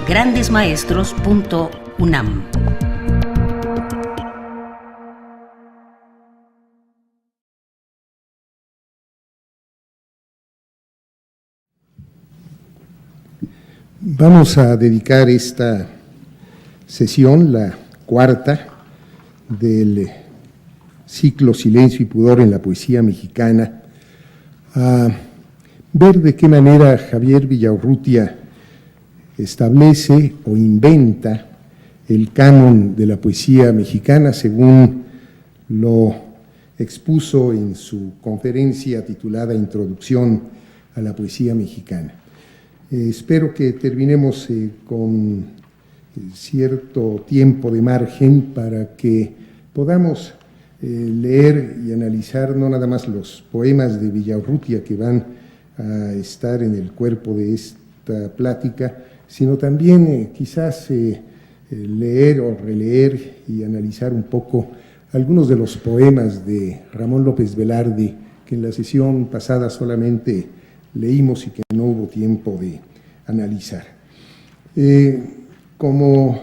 grandesmaestros.unam. Vamos a dedicar esta sesión, la cuarta del ciclo Silencio y Pudor en la Poesía Mexicana, a ver de qué manera Javier Villaurrutia establece o inventa el canon de la poesía mexicana según lo expuso en su conferencia titulada Introducción a la Poesía Mexicana. Espero que terminemos con cierto tiempo de margen para que podamos leer y analizar no nada más los poemas de Villaurrutia que van a estar en el cuerpo de esta plática, sino también quizás leer o releer y analizar un poco algunos de los poemas de Ramón López Velarde que en la sesión pasada solamente leímos y que no hubo tiempo de analizar. Como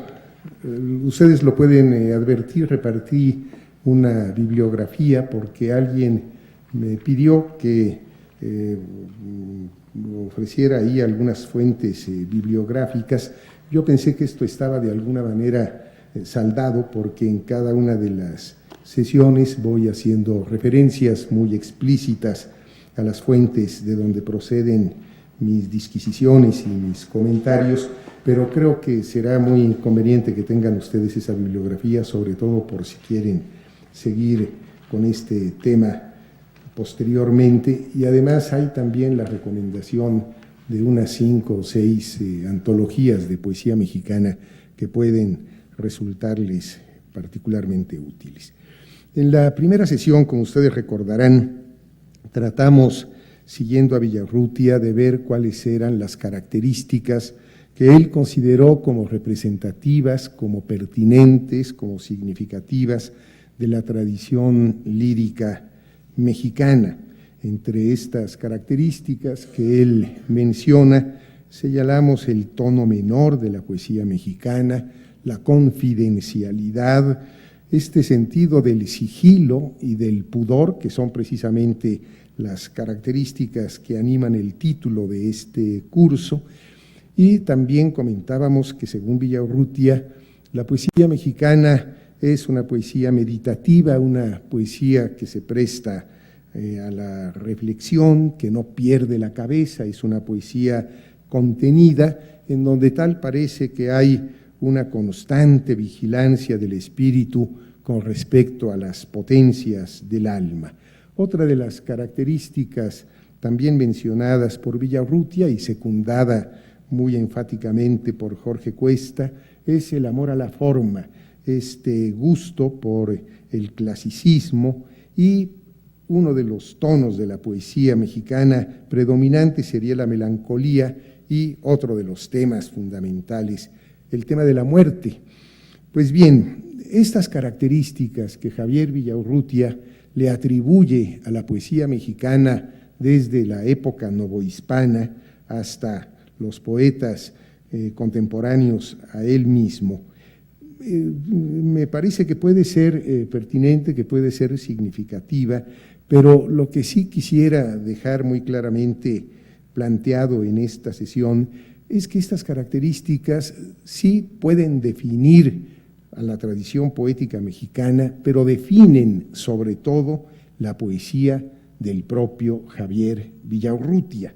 ustedes lo pueden advertir, repartí una bibliografía porque alguien me pidió que ofreciera ahí algunas fuentes bibliográficas. Yo pensé que esto estaba de alguna manera saldado porque en cada una de las sesiones voy haciendo referencias muy explícitas a las fuentes de donde proceden mis disquisiciones y mis comentarios, pero creo que será muy conveniente que tengan ustedes esa bibliografía, sobre todo por si quieren seguir con este tema posteriormente, y además hay también la recomendación de unas 5 o 6 antologías de poesía mexicana que pueden resultarles particularmente útiles. En la primera sesión, como ustedes recordarán, tratamos, siguiendo a Villaurrutia, de ver cuáles eran las características que él consideró como representativas, como pertinentes, como significativas de la tradición lírica mexicana. Entre estas características que él menciona, señalamos el tono menor de la poesía mexicana, la confidencialidad, este sentido del sigilo y del pudor, que son precisamente las características que animan el título de este curso, y también comentábamos que según Villaurrutia, la poesía mexicana es una poesía meditativa, una poesía que se presta a la reflexión, que no pierde la cabeza, es una poesía contenida, en donde tal parece que hay una constante vigilancia del espíritu con respecto a las potencias del alma. Otra de las características también mencionadas por Villaurrutia y secundada muy enfáticamente por Jorge Cuesta es el amor a la forma, este gusto por el clasicismo, y uno de los tonos de la poesía mexicana predominante sería la melancolía, y otro de los temas fundamentales, el tema de la muerte. Pues bien, estas características que Javier Villaurrutia le atribuye a la poesía mexicana desde la época novohispana hasta los poetas contemporáneos a él mismo, me parece que puede ser pertinente, que puede ser significativa, pero lo que sí quisiera dejar muy claramente planteado en esta sesión es que estas características sí pueden definir a la tradición poética mexicana, pero definen sobre todo la poesía del propio Javier Villaurrutia.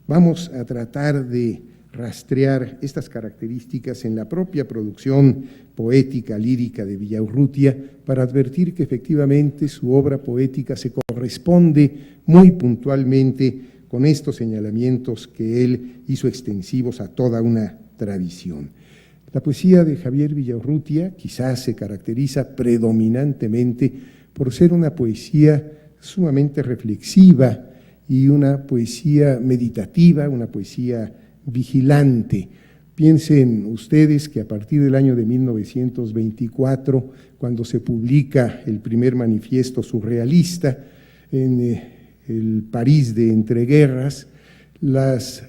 Vamos a tratar de rastrear estas características en la propia producción poética, lírica de Villaurrutia, para advertir que efectivamente su obra poética se corresponde muy puntualmente con estos señalamientos que él hizo extensivos a toda una tradición. La poesía de Javier Villaurrutia quizás se caracteriza predominantemente por ser una poesía sumamente reflexiva y una poesía meditativa, una poesía vigilante. Piensen ustedes que a partir del año de 1924, cuando se publica el primer manifiesto surrealista en el París de entreguerras, Las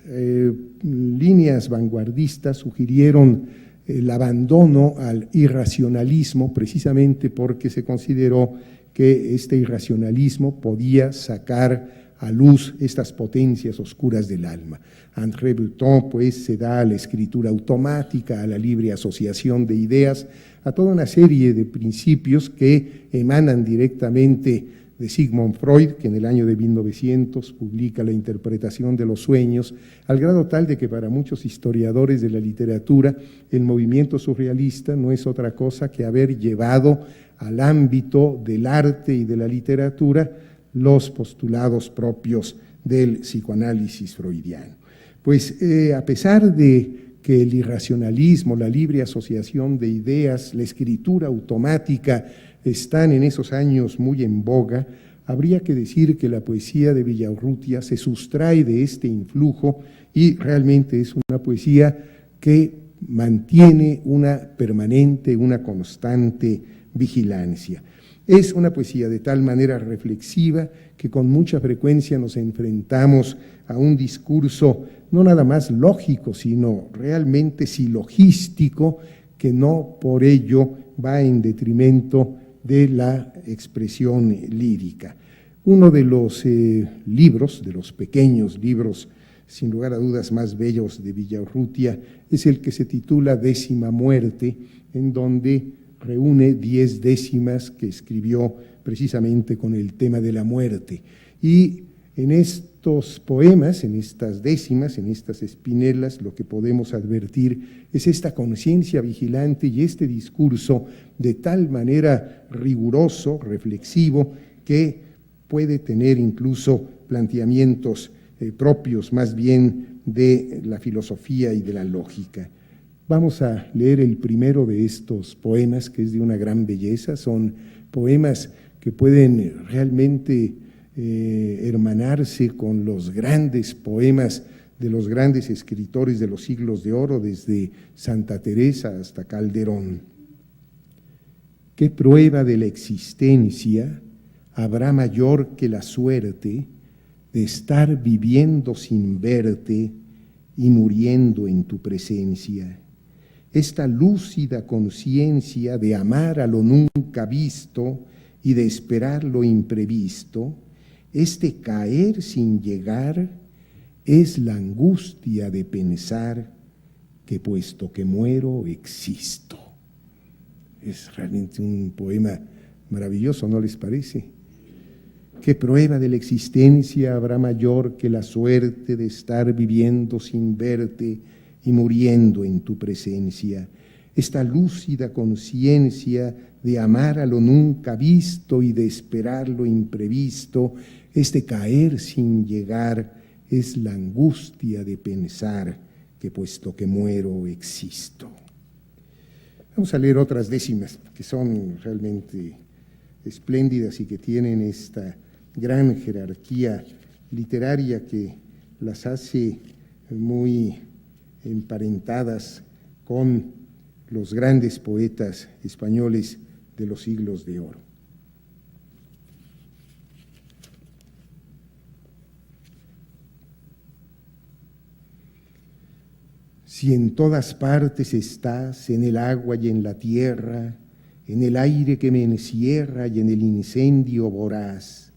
líneas vanguardistas sugirieron el abandono al irracionalismo precisamente porque se consideró que este irracionalismo podía sacar a luz estas potencias oscuras del alma. André Breton pues se da a la escritura automática, a la libre asociación de ideas, a toda una serie de principios que emanan directamente de Sigmund Freud, que en el año de 1900 publica la interpretación de los sueños, al grado tal de que para muchos historiadores de la literatura el movimiento surrealista no es otra cosa que haber llevado al ámbito del arte y de la literatura los postulados propios del psicoanálisis freudiano. Pues a pesar de que el irracionalismo, la libre asociación de ideas, la escritura automática están en esos años muy en boga, habría que decir que la poesía de Villaurrutia se sustrae de este influjo y realmente es una poesía que mantiene una permanente, una constante vigilancia. Es una poesía de tal manera reflexiva que con mucha frecuencia nos enfrentamos a un discurso no nada más lógico, sino realmente silogístico, que no por ello va en detrimento de la expresión lírica. Uno de los libros, de los pequeños libros, sin lugar a dudas más bellos de Villaurrutia, es el que se titula Décima Muerte, en donde reúne 10 décimas que escribió precisamente con el tema de la muerte. Y en estos poemas, en estas décimas, en estas espinelas, lo que podemos advertir es esta conciencia vigilante y este discurso de tal manera riguroso, reflexivo, que puede tener incluso planteamientos propios más bien de la filosofía y de la lógica. Vamos a leer el primero de estos poemas, que es de una gran belleza. Son poemas que pueden realmente hermanarse con los grandes poemas de los grandes escritores de los siglos de oro, desde Santa Teresa hasta Calderón. ¿Qué prueba de la existencia habrá mayor que la suerte de estar viviendo sin verte y muriendo en tu presencia? Esta lúcida conciencia de amar a lo nunca visto y de esperar lo imprevisto, este caer sin llegar, es la angustia de pensar que puesto que muero existo. Es realmente un poema maravilloso, ¿no les parece? ¿Qué prueba de la existencia habrá mayor que la suerte de estar viviendo sin verte y muriendo en tu presencia? Esta lúcida conciencia de amar a lo nunca visto y de esperar lo imprevisto, este caer sin llegar, es la angustia de pensar que puesto que muero existo. Vamos a leer otras décimas que son realmente espléndidas y que tienen esta gran jerarquía literaria que las hace muy emparentadas con los grandes poetas españoles de los siglos de oro. Si en todas partes estás, en el agua y en la tierra, en el aire que me encierra y en el incendio voraz,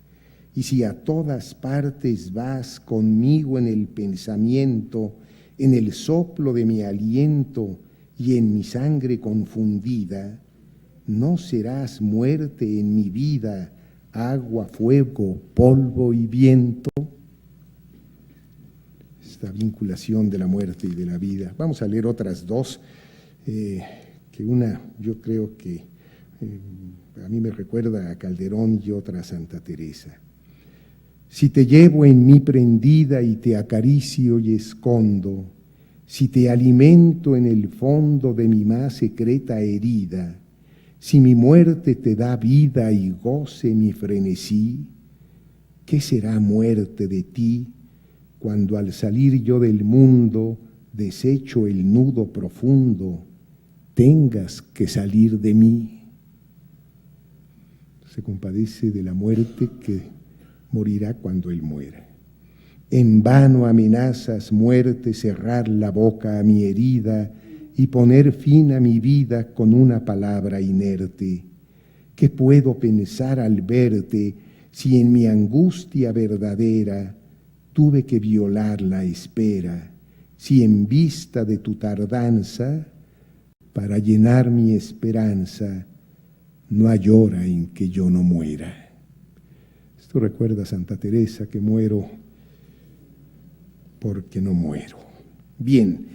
y si a todas partes vas conmigo en el pensamiento, en el soplo de mi aliento y en mi sangre confundida, ¿no serás muerte en mi vida, agua, fuego, polvo y viento? Esta vinculación de la muerte y de la vida. Vamos a leer otras dos, que una yo creo que a mí me recuerda a Calderón y otra a Santa Teresa. Si te llevo en mí prendida y te acaricio y escondo, si te alimento en el fondo de mi más secreta herida, si mi muerte te da vida y goce mi frenesí, ¿qué será muerte de ti cuando al salir yo del mundo, deshecho el nudo profundo, tengas que salir de mí? Se compadece de la muerte que morirá cuando él muera. En vano amenazas, muerte, cerrar la boca a mi herida y poner fin a mi vida con una palabra inerte. ¿Qué puedo pensar al verte si en mi angustia verdadera tuve que violar la espera? Si en vista de tu tardanza, para llenar mi esperanza, no hay hora en que yo no muera. Esto recuerda a Santa Teresa, que muero porque no muero. Bien,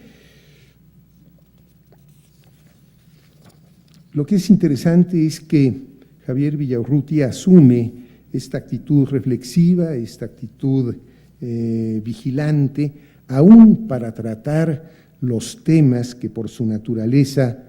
lo que es interesante es que Javier Villaurrutia asume esta actitud reflexiva, esta actitud vigilante, aún para tratar los temas que por su naturaleza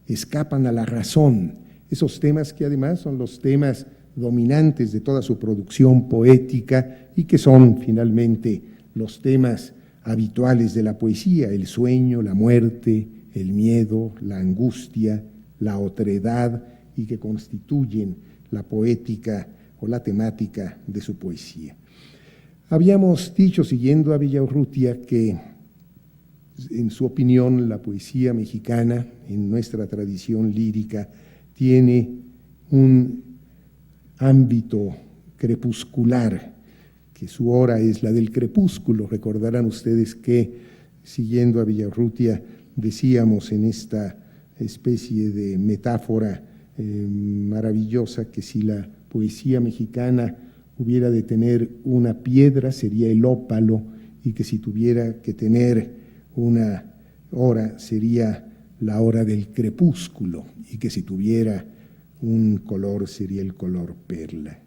escapan a la razón, esos temas que además son los temas dominantes de toda su producción poética y que son finalmente los temas habituales de la poesía: el sueño, la muerte, el miedo, la angustia, la otredad, y que constituyen la poética o la temática de su poesía. Habíamos dicho, siguiendo a Villaurrutia, que en su opinión la poesía mexicana, en nuestra tradición lírica, tiene un ámbito crepuscular, que su hora es la del crepúsculo. Recordarán ustedes que, siguiendo a Villaurrutia, decíamos en esta especie de metáfora maravillosa que si la poesía mexicana hubiera de tener una piedra sería el ópalo, y que si tuviera que tener una hora sería la hora del crepúsculo, y que si tuviera un color sería el color perla.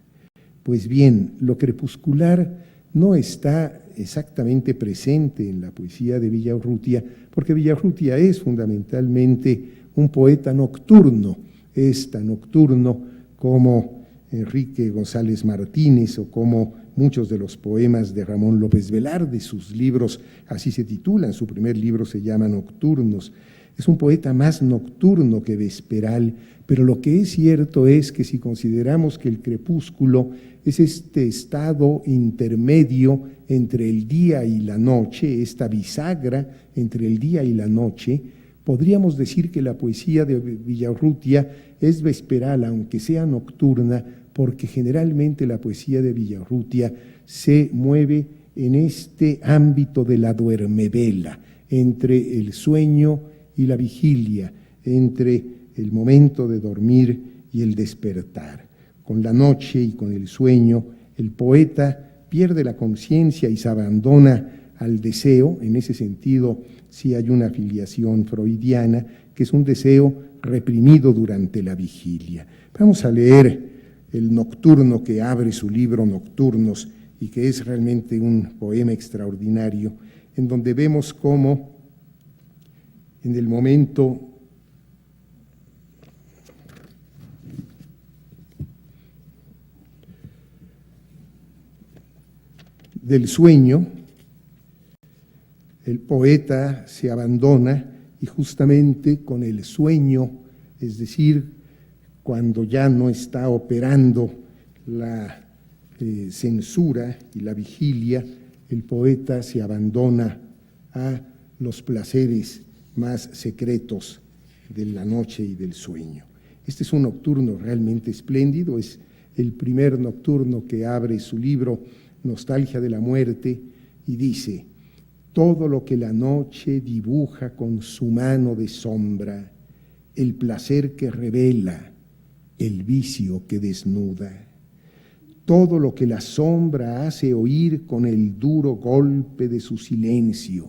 Pues bien, lo crepuscular no está exactamente presente en la poesía de Villaurrutia, porque Villaurrutia es fundamentalmente un poeta nocturno. Es tan nocturno como Enrique González Martínez o como muchos de los poemas de Ramón López Velarde. Sus libros así se titulan, su primer libro se llama Nocturnos. Es un poeta más nocturno que vesperal, pero lo que es cierto es que si consideramos que el crepúsculo es este estado intermedio entre el día y la noche, esta bisagra entre el día y la noche, podríamos decir que la poesía de Villaurrutia es vesperal, aunque sea nocturna, porque generalmente la poesía de Villaurrutia se mueve en este ámbito de la duermevela, entre el sueño y la vigilia, entre el momento de dormir y el despertar. Con la noche y con el sueño, el poeta pierde la conciencia y se abandona al deseo. En ese sentido, sí hay una filiación freudiana, que es un deseo reprimido durante la vigilia. Vamos a leer el nocturno que abre su libro Nocturnos, y que es realmente un poema extraordinario, en donde vemos cómo en el momento del sueño, el poeta se abandona, y justamente con el sueño, es decir, cuando ya no está operando la censura y la vigilia, el poeta se abandona a los placeres más secretos de la noche y del sueño. Este es un nocturno realmente espléndido, es el primer nocturno que abre su libro Nostalgia de la muerte, y dice: todo lo que la noche dibuja con su mano de sombra, el placer que revela, el vicio que desnuda, todo lo que la sombra hace oír con el duro golpe de su silencio,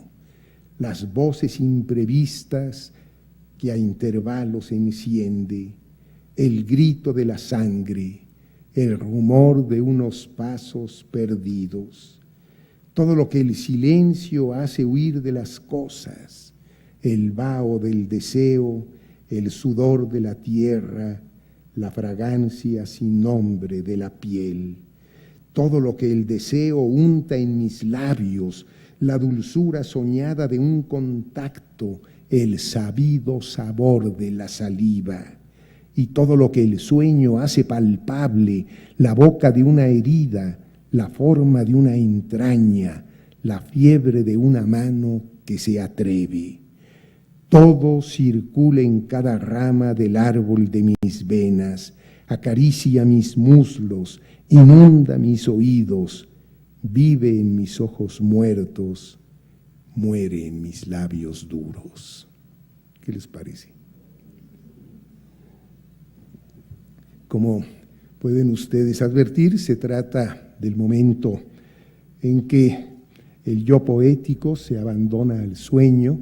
las voces imprevistas que a intervalos enciende, el grito de la sangre, el rumor de unos pasos perdidos, todo lo que el silencio hace huir de las cosas, el vaho del deseo, el sudor de la tierra, la fragancia sin nombre de la piel, todo lo que el deseo unta en mis labios, la dulzura soñada de un contacto, el sabido sabor de la saliva, y todo lo que el sueño hace palpable, la boca de una herida, la forma de una entraña, la fiebre de una mano que se atreve. Todo circula en cada rama del árbol de mis venas, acaricia mis muslos, inunda mis oídos, vive en mis ojos muertos, muere en mis labios duros. ¿Qué les parece? Como pueden ustedes advertir, se trata del momento en que el yo poético se abandona al sueño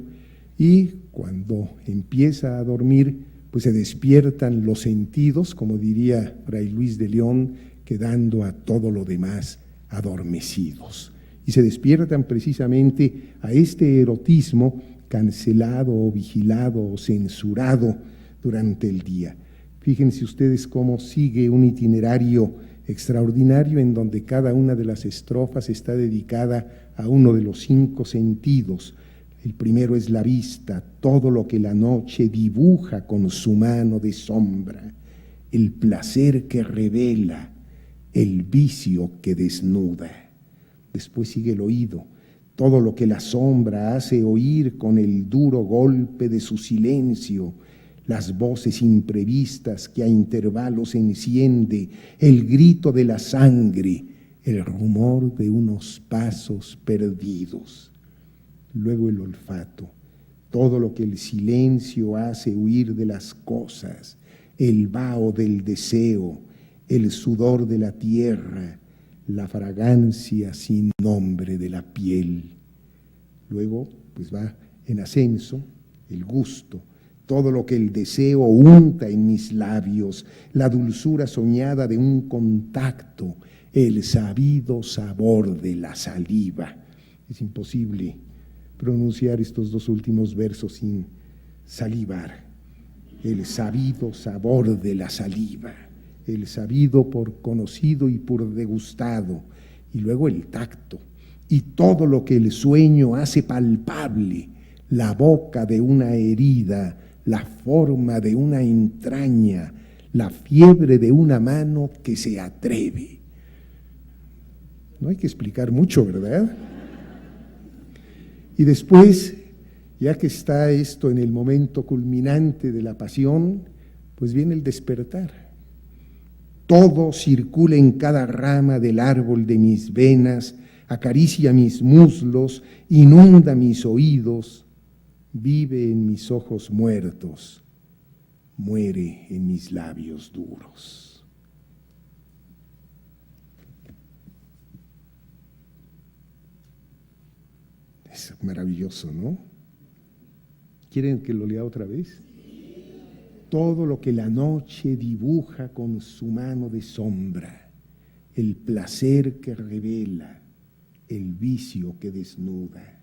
y cuando empieza a dormir, pues se despiertan los sentidos, como diría Fray Luis de León, quedando a todo lo demás adormecidos. Y se despiertan precisamente a este erotismo cancelado o vigilado o censurado durante el día. Fíjense ustedes cómo sigue un itinerario extraordinario en donde cada una de las estrofas está dedicada a uno de los 5 sentidos. El primero es la vista, todo lo que la noche dibuja con su mano de sombra, el placer que revela, el vicio que desnuda. Después sigue el oído, todo lo que la sombra hace oír con el duro golpe de su silencio, las voces imprevistas que a intervalos enciende, el grito de la sangre, el rumor de unos pasos perdidos. Luego el olfato, todo lo que el silencio hace huir de las cosas, el vaho del deseo, el sudor de la tierra, la fragancia sin nombre de la piel. Luego, pues va en ascenso el gusto, todo lo que el deseo unta en mis labios, la dulzura soñada de un contacto, el sabido sabor de la saliva. Es imposible pronunciar estos 2 últimos versos sin salivar. El sabido sabor de la saliva, el sabido por conocido y por degustado, y luego el tacto, y todo lo que el sueño hace palpable, la boca de una herida, la forma de una entraña, la fiebre de una mano que se atreve. No hay que explicar mucho, ¿verdad? Y después, ya que está esto en el momento culminante de la pasión, pues viene el despertar. Todo circula en cada rama del árbol de mis venas, acaricia mis muslos, inunda mis oídos, vive en mis ojos muertos, muere en mis labios duros. Es maravilloso, ¿no? ¿Quieren que lo lea otra vez? Todo lo que la noche dibuja con su mano de sombra, el placer que revela, el vicio que desnuda.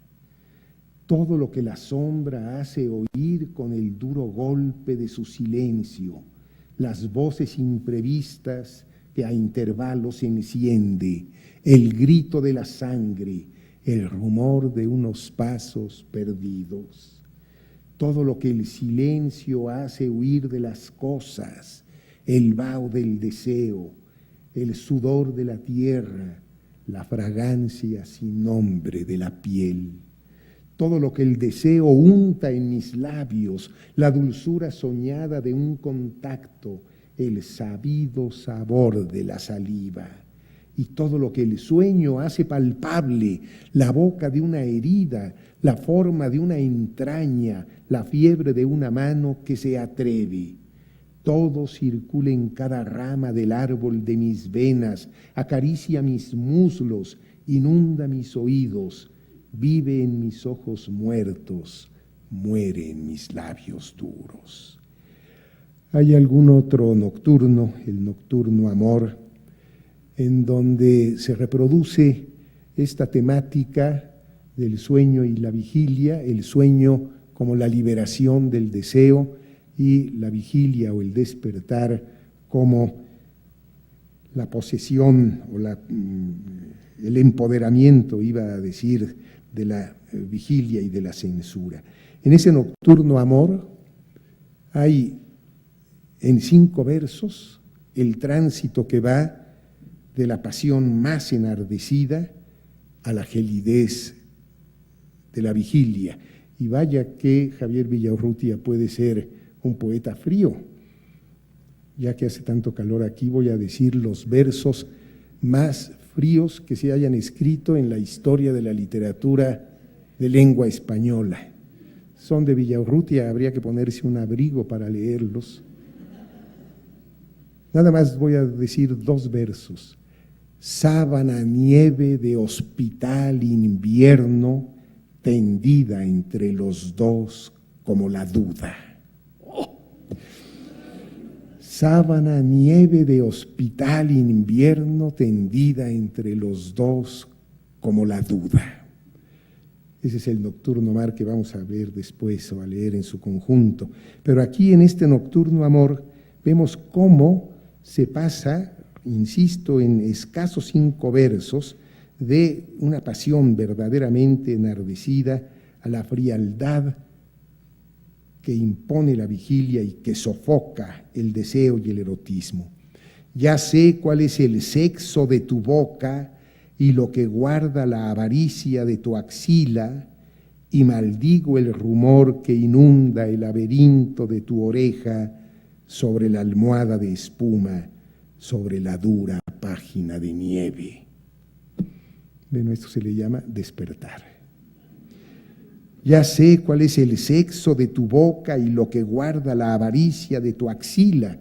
Todo lo que la sombra hace oír con el duro golpe de su silencio, las voces imprevistas que a intervalos enciende, el grito de la sangre, el rumor de unos pasos perdidos. Todo lo que el silencio hace huir de las cosas, el vaho del deseo, el sudor de la tierra, la fragancia sin nombre de la piel. Todo lo que el deseo unta en mis labios, la dulzura soñada de un contacto, el sabido sabor de la saliva. Y todo lo que el sueño hace palpable, la boca de una herida, la forma de una entraña, la fiebre de una mano que se atreve. Todo circula en cada rama del árbol de mis venas, acaricia mis muslos, inunda mis oídos, vive en mis ojos muertos, muere en mis labios duros. Hay algún otro nocturno, el nocturno Amor, en donde se reproduce esta temática del sueño y la vigilia, el sueño como la liberación del deseo y la vigilia o el despertar como la posesión o el empoderamiento, iba a decir, de la vigilia y de la censura. En ese nocturno Amor hay en 5 versos el tránsito que va de la pasión más enardecida a la gelidez de la vigilia. Y vaya que Javier Villaurrutia puede ser un poeta frío. Ya que hace tanto calor aquí, voy a decir los versos más fríos que se hayan escrito en la historia de la literatura de lengua española. Son de Villaurrutia, habría que ponerse un abrigo para leerlos. Nada más voy a decir dos versos. Sábana nieve de hospital invierno, tendida entre los dos como la duda. ¡Oh! Sábana nieve de hospital invierno, tendida entre los dos como la duda. Ese es el Nocturno Amar que vamos a ver después o a leer en su conjunto. Pero aquí en este Nocturno Amor vemos cómo se pasa, insisto, en escasos 5 versos, de una pasión verdaderamente enardecida a la frialdad que impone la vigilia y que sofoca el deseo y el erotismo. Ya sé cuál es el sexo de tu boca y lo que guarda la avaricia de tu axila, y maldigo el rumor que inunda el laberinto de tu oreja sobre la almohada de espuma, sobre la dura página de nieve. Bueno, esto se le llama despertar. Ya sé cuál es el sexo de tu boca y lo que guarda la avaricia de tu axila.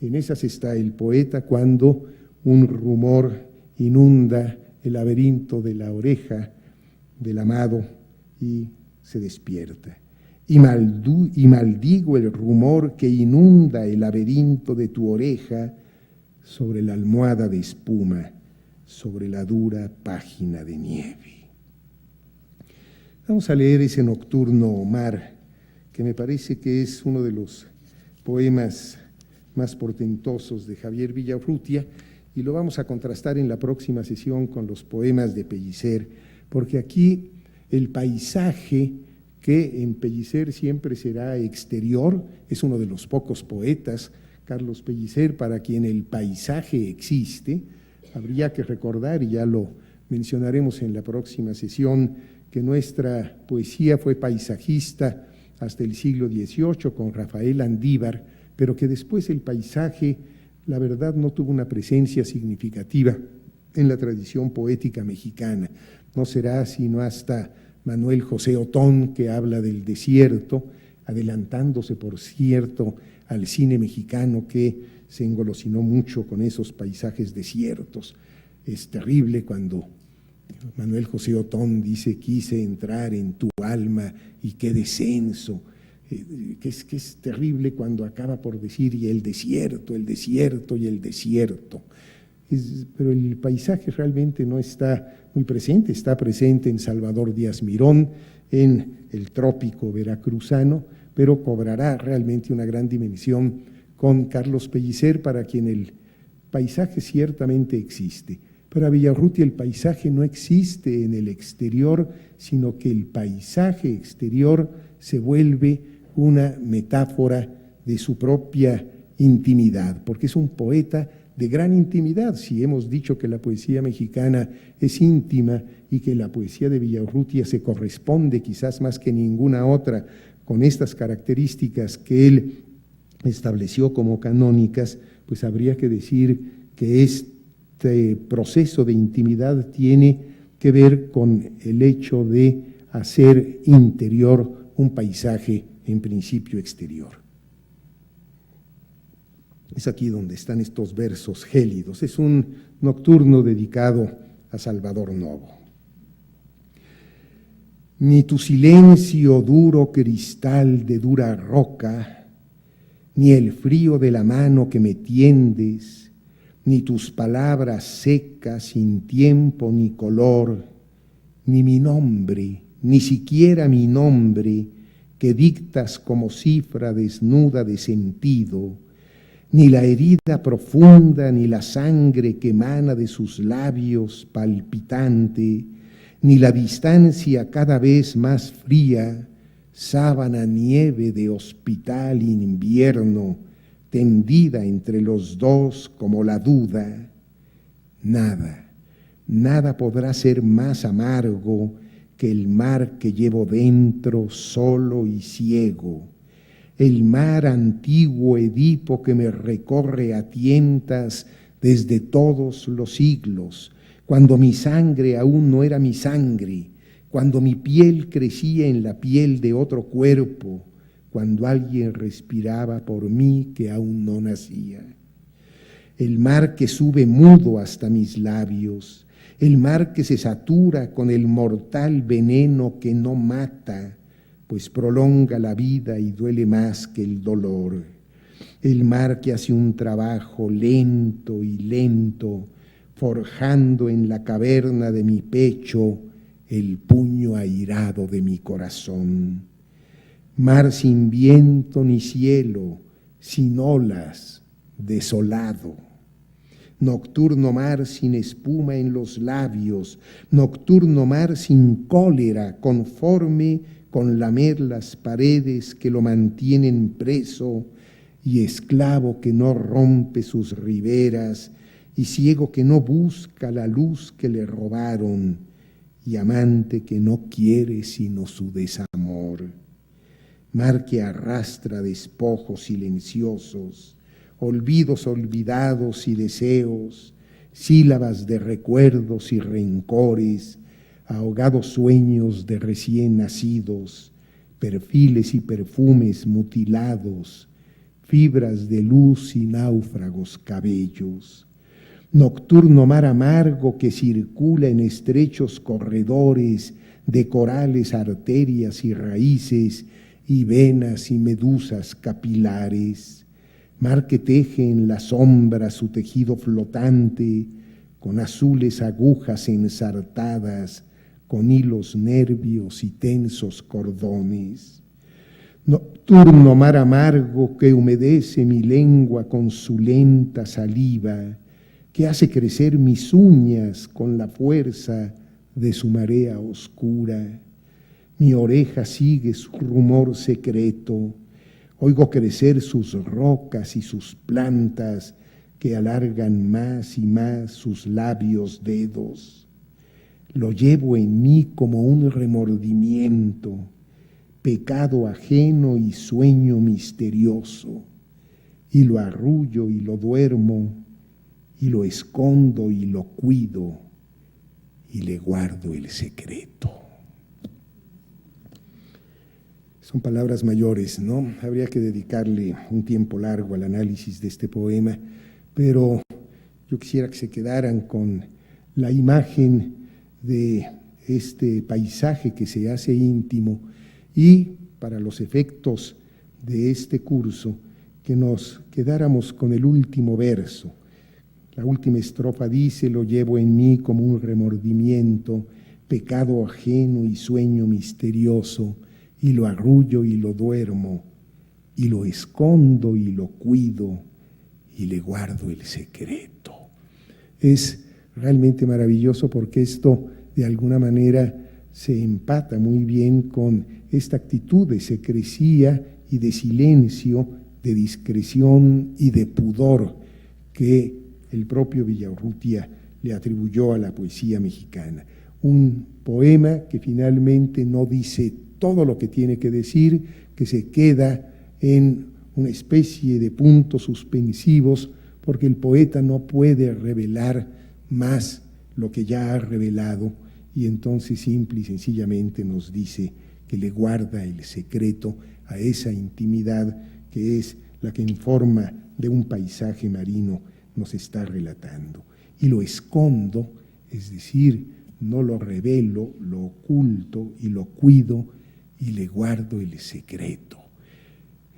En esas está el poeta cuando un rumor inunda el laberinto de la oreja del amado y se despierta. Y maldigo el rumor que inunda el laberinto de tu oreja sobre la almohada de espuma, sobre la dura página de nieve. Vamos a leer ese Nocturno Mar, que me parece que es uno de los poemas más portentosos de Javier Villaurrutia, y lo vamos a contrastar en la próxima sesión con los poemas de Pellicer, porque aquí el paisaje, que en Pellicer siempre será exterior, es uno de los pocos poetas, Carlos Pellicer, para quien el paisaje existe. Habría que recordar, y ya lo mencionaremos en la próxima sesión, que nuestra poesía fue paisajista hasta el siglo XVIII con Rafael Andívar, pero que después el paisaje, la verdad, no tuvo una presencia significativa en la tradición poética mexicana. No será sino hasta Manuel José Otón, que habla del desierto, adelantándose, por cierto, al cine mexicano, que se engolosinó mucho con esos paisajes desiertos. Es terrible cuando Manuel José Otón dice: quise entrar en tu alma y qué descenso. Que es terrible cuando acaba por decir: y el desierto y el desierto. Pero el paisaje realmente no está muy presente, está presente en Salvador Díaz Mirón, en el trópico veracruzano, pero cobrará realmente una gran dimensión con Carlos Pellicer, para quien el paisaje ciertamente existe. Para Villaurrutia el paisaje no existe en el exterior, sino que el paisaje exterior se vuelve una metáfora de su propia intimidad, porque es un poeta de gran intimidad. Si hemos dicho que la poesía mexicana es íntima y que la poesía de Villaurrutia se corresponde quizás más que ninguna otra con estas características que él estableció como canónicas, pues habría que decir que este proceso de intimidad tiene que ver con el hecho de hacer interior un paisaje en principio exterior. Es aquí donde están estos versos gélidos. Es un nocturno dedicado a Salvador Novo. Ni tu silencio duro cristal de dura roca, ni el frío de la mano que me tiendes, ni tus palabras secas sin tiempo ni color, ni mi nombre, ni siquiera mi nombre, que dictas como cifra desnuda de sentido, ni la herida profunda, ni la sangre que emana de sus labios palpitante, ni la distancia cada vez más fría, sábana nieve de hospital invierno, tendida entre los dos como la duda, nada, nada podrá ser más amargo que el mar que llevo dentro solo y ciego, el mar antiguo Edipo que me recorre a tientas desde todos los siglos, cuando mi sangre aún no era mi sangre, cuando mi piel crecía en la piel de otro cuerpo, cuando alguien respiraba por mí que aún no nacía. El mar que sube mudo hasta mis labios, el mar que se satura con el mortal veneno que no mata, pues prolonga la vida y duele más que el dolor. El mar que hace un trabajo lento y lento, forjando en la caverna de mi pecho el puño airado de mi corazón. Mar sin viento ni cielo, sin olas, desolado. Nocturno mar sin espuma en los labios, nocturno mar sin cólera, conforme con lamer las paredes que lo mantienen preso, y esclavo que no rompe sus riberas, y ciego que no busca la luz que le robaron, y amante que no quiere sino su desamor. Mar que arrastra despojos silenciosos, olvidos olvidados y deseos, sílabas de recuerdos y rencores, ahogados sueños de recién nacidos, perfiles y perfumes mutilados, fibras de luz y náufragos cabellos. Nocturno mar amargo que circula en estrechos corredores de corales, arterias y raíces, y venas y medusas capilares. Mar que teje en la sombra su tejido flotante, con azules agujas ensartadas, con hilos nervios y tensos cordones. Nocturno mar amargo que humedece mi lengua con su lenta saliva, que hace crecer mis uñas con la fuerza de su marea oscura. Mi oreja sigue su rumor secreto, oigo crecer sus rocas y sus plantas que alargan más y más sus labios dedos. Lo llevo en mí como un remordimiento, pecado ajeno y sueño misterioso, y lo arrullo y lo duermo, y lo escondo y lo cuido, y le guardo el secreto. Son palabras mayores, ¿no? Habría que dedicarle un tiempo largo al análisis de este poema, pero yo quisiera que se quedaran con la imagen de este paisaje que se hace íntimo y, para los efectos de este curso, que nos quedáramos con el último verso. La última estrofa dice: lo llevo en mí como un remordimiento, pecado ajeno y sueño misterioso, y lo arrullo y lo duermo, y lo escondo y lo cuido, y le guardo el secreto. Es realmente maravilloso porque esto de alguna manera se empata muy bien con esta actitud de secrecía y de silencio, de discreción y de pudor que el propio Villaurrutia le atribuyó a la poesía mexicana. Un poema que finalmente no dice todo lo que tiene que decir, que se queda en una especie de puntos suspensivos, porque el poeta no puede revelar más lo que ya ha revelado, y entonces simple y sencillamente nos dice que le guarda el secreto a esa intimidad que es la que en forma de un paisaje marino nos está relatando. Y lo escondo, es decir, no lo revelo, lo oculto y lo cuido y le guardo el secreto.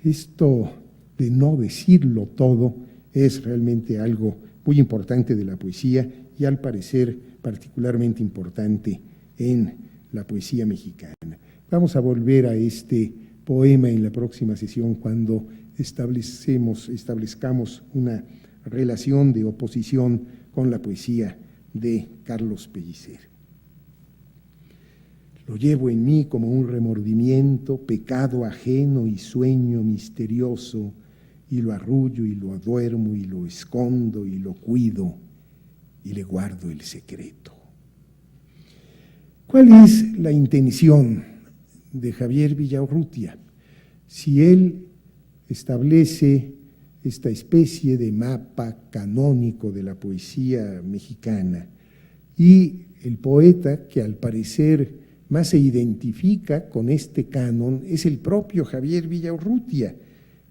Esto de no decirlo todo es realmente algo muy importante de la poesía y al parecer particularmente importante en la poesía mexicana. Vamos a volver a este poema en la próxima sesión cuando establezcamos una relación de oposición con la poesía de Carlos Pellicer. Lo llevo en mí como un remordimiento, pecado ajeno y sueño misterioso, y lo arrullo y lo duermo y lo escondo y lo cuido y le guardo el secreto. ¿Cuál es la intención de Javier Villaurrutia? Si él establece esta especie de mapa canónico de la poesía mexicana y el poeta que al parecer más se identifica con este canon es el propio Javier Villaurrutia.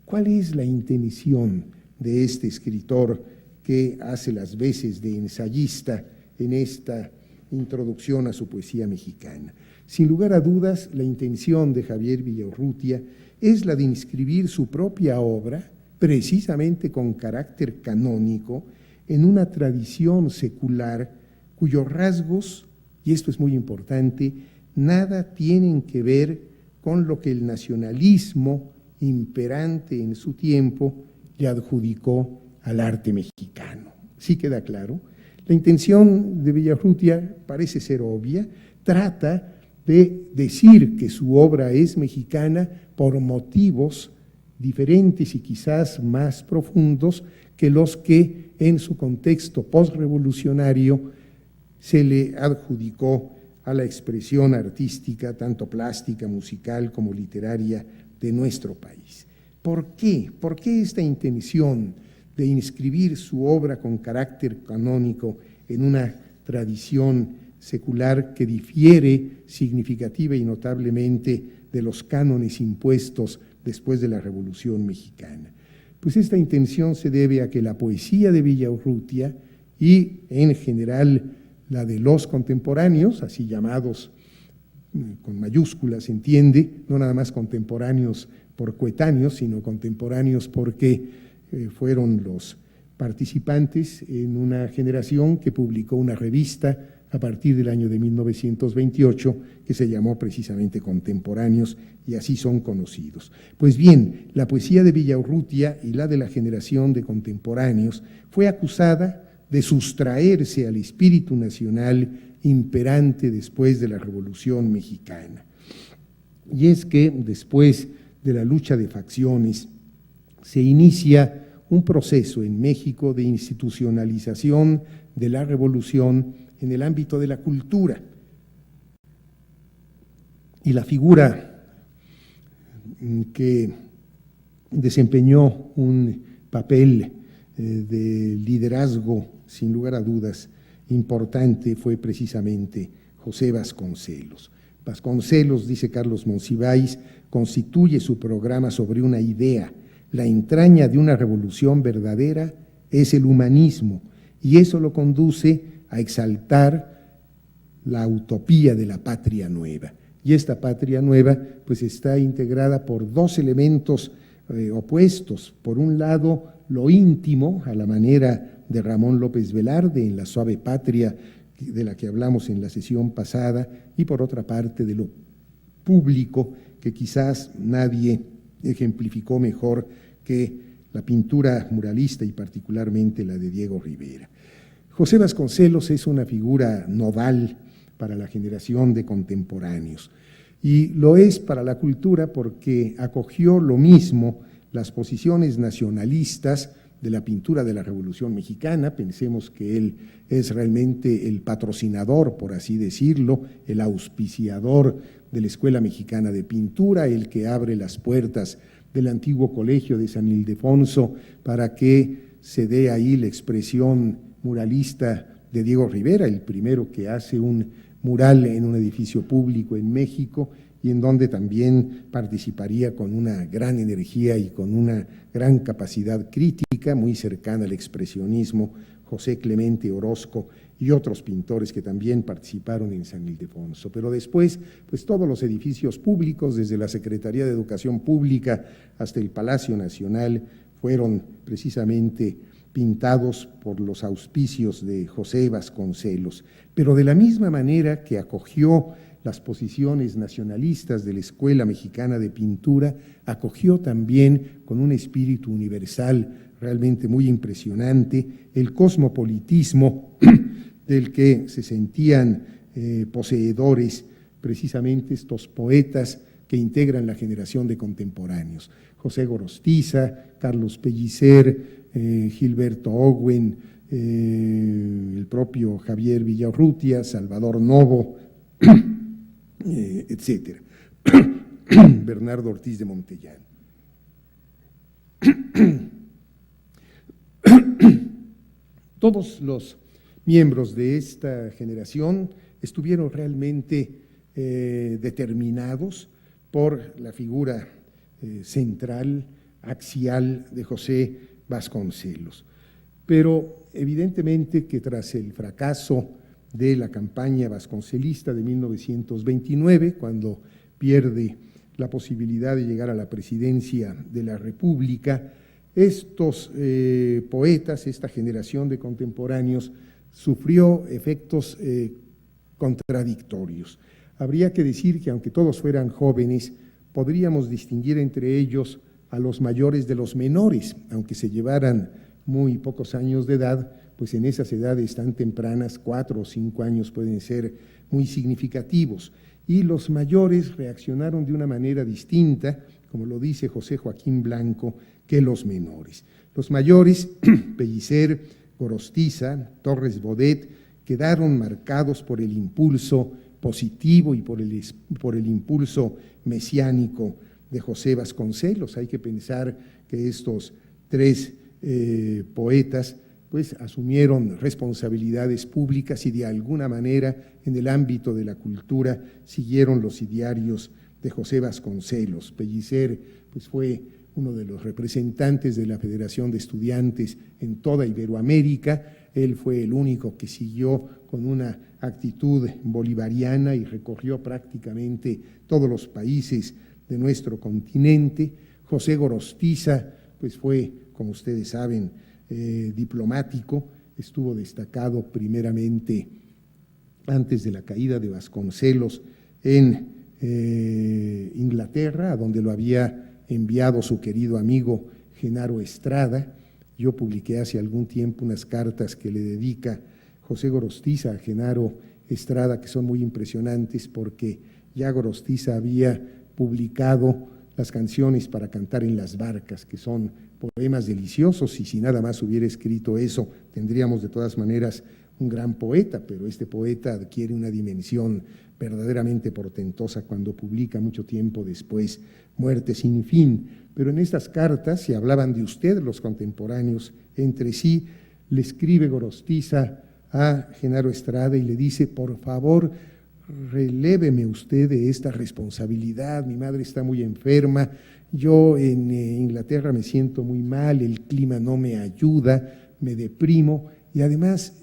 ¿Cuál es la intención de este escritor que hace las veces de ensayista en esta introducción a su poesía mexicana? Sin lugar a dudas, la intención de Javier Villaurrutia es la de inscribir su propia obra, precisamente con carácter canónico, en una tradición secular cuyos rasgos, y esto es muy importante, nada tienen que ver con lo que el nacionalismo imperante en su tiempo le adjudicó al arte mexicano. ¿Sí queda claro? La intención de Villaurrutia parece ser obvia, trata de decir que su obra es mexicana por motivos diferentes y quizás más profundos que los que en su contexto postrevolucionario se le adjudicó a la expresión artística, tanto plástica, musical como literaria de nuestro país. ¿Por qué? ¿Por qué esta intención de inscribir su obra con carácter canónico en una tradición secular que difiere significativa y notablemente de los cánones impuestos después de la Revolución Mexicana? Pues esta intención se debe a que la poesía de Villaurrutia y en general la de los contemporáneos, así llamados con mayúsculas, entiende, no nada más contemporáneos por coetáneos, sino contemporáneos porque fueron los participantes en una generación que publicó una revista a partir del año de 1928, que se llamó precisamente Contemporáneos, y así son conocidos. Pues bien, la poesía de Villaurrutia y la de la generación de contemporáneos fue acusada de sustraerse al espíritu nacional imperante después de la Revolución Mexicana. Y es que después de la lucha de facciones se inicia un proceso en México de institucionalización de la revolución en el ámbito de la cultura. Y la figura que desempeñó un papel de liderazgo, sin lugar a dudas, importante fue precisamente José Vasconcelos. Vasconcelos, dice Carlos Monsiváis, constituye su programa sobre una idea. La entraña de una revolución verdadera es el humanismo, y eso lo conduce a exaltar la utopía de la patria nueva. Y esta patria nueva pues está integrada por dos elementos opuestos. Por un lado, lo íntimo, a la manera de Ramón López Velarde en La suave patria, de la que hablamos en la sesión pasada, y por otra parte de lo público, que quizás nadie ejemplificó mejor que la pintura muralista y particularmente la de Diego Rivera. José Vasconcelos es una figura nodal para la generación de contemporáneos y lo es para la cultura porque acogió lo mismo las posiciones nacionalistas de la pintura de la Revolución Mexicana. Pensemos que él es realmente el patrocinador, por así decirlo, el auspiciador de la Escuela Mexicana de Pintura, el que abre las puertas del antiguo colegio de San Ildefonso para que se dé ahí la expresión muralista de Diego Rivera, el primero que hace un mural en un edificio público en México y en donde también participaría con una gran energía y con una gran capacidad crítica, muy cercana al expresionismo, José Clemente Orozco y otros pintores que también participaron en San Ildefonso. Pero después, pues todos los edificios públicos, desde la Secretaría de Educación Pública hasta el Palacio Nacional, fueron precisamente pintados por los auspicios de José Vasconcelos. Pero de la misma manera que acogió las posiciones nacionalistas de la Escuela Mexicana de Pintura, acogió también con un espíritu universal realmente muy impresionante el cosmopolitismo del que se sentían poseedores precisamente estos poetas que integran la generación de contemporáneos. José Gorostiza, Carlos Pellicer, Gilberto Owen, el propio Javier Villaurrutia, Salvador Novo, etcétera. Bernardo Ortiz de Montellano. Todos los miembros de esta generación estuvieron realmente determinados por la figura central, axial de José Vasconcelos. Pero evidentemente que tras el fracaso de la campaña vasconcelista de 1929, cuando pierde la posibilidad de llegar a la presidencia de la República, estos poetas, esta generación de contemporáneos, sufrió efectos contradictorios. Habría que decir que aunque todos fueran jóvenes, podríamos distinguir entre ellos a los mayores de los menores, aunque se llevaran muy pocos años de edad, pues en esas edades tan tempranas, 4 o 5 años pueden ser muy significativos. Y los mayores reaccionaron de una manera distinta, como lo dice José Joaquín Blanco, que los menores. Los mayores, Pellicer, Gorostiza, Torres Bodet, quedaron marcados por el impulso positivo y por el impulso mesiánico de José Vasconcelos. Hay que pensar que estos tres poetas pues asumieron responsabilidades públicas y de alguna manera en el ámbito de la cultura siguieron los idearios de José Vasconcelos. Pellicer pues fue uno de los representantes de la Federación de Estudiantes en toda Iberoamérica. Él fue el único que siguió con una actitud bolivariana y recorrió prácticamente todos los países de nuestro continente. José Gorostiza pues fue, como ustedes saben, diplomático, estuvo destacado primeramente antes de la caída de Vasconcelos en Inglaterra, a donde lo había enviado su querido amigo Genaro Estrada. Yo publiqué hace algún tiempo unas cartas que le dedica José Gorostiza a Genaro Estrada, que son muy impresionantes porque ya Gorostiza había publicado las canciones para cantar en las barcas, que son poemas deliciosos, y si nada más hubiera escrito eso, tendríamos de todas maneras un gran poeta, pero este poeta adquiere una dimensión verdaderamente portentosa cuando publica mucho tiempo después Muerte sin fin. Pero en estas cartas, si hablaban de usted, los contemporáneos, entre sí, le escribe Gorostiza a Genaro Estrada y le dice: por favor, reléveme usted de esta responsabilidad, mi madre está muy enferma, yo en Inglaterra me siento muy mal, el clima no me ayuda, me deprimo y además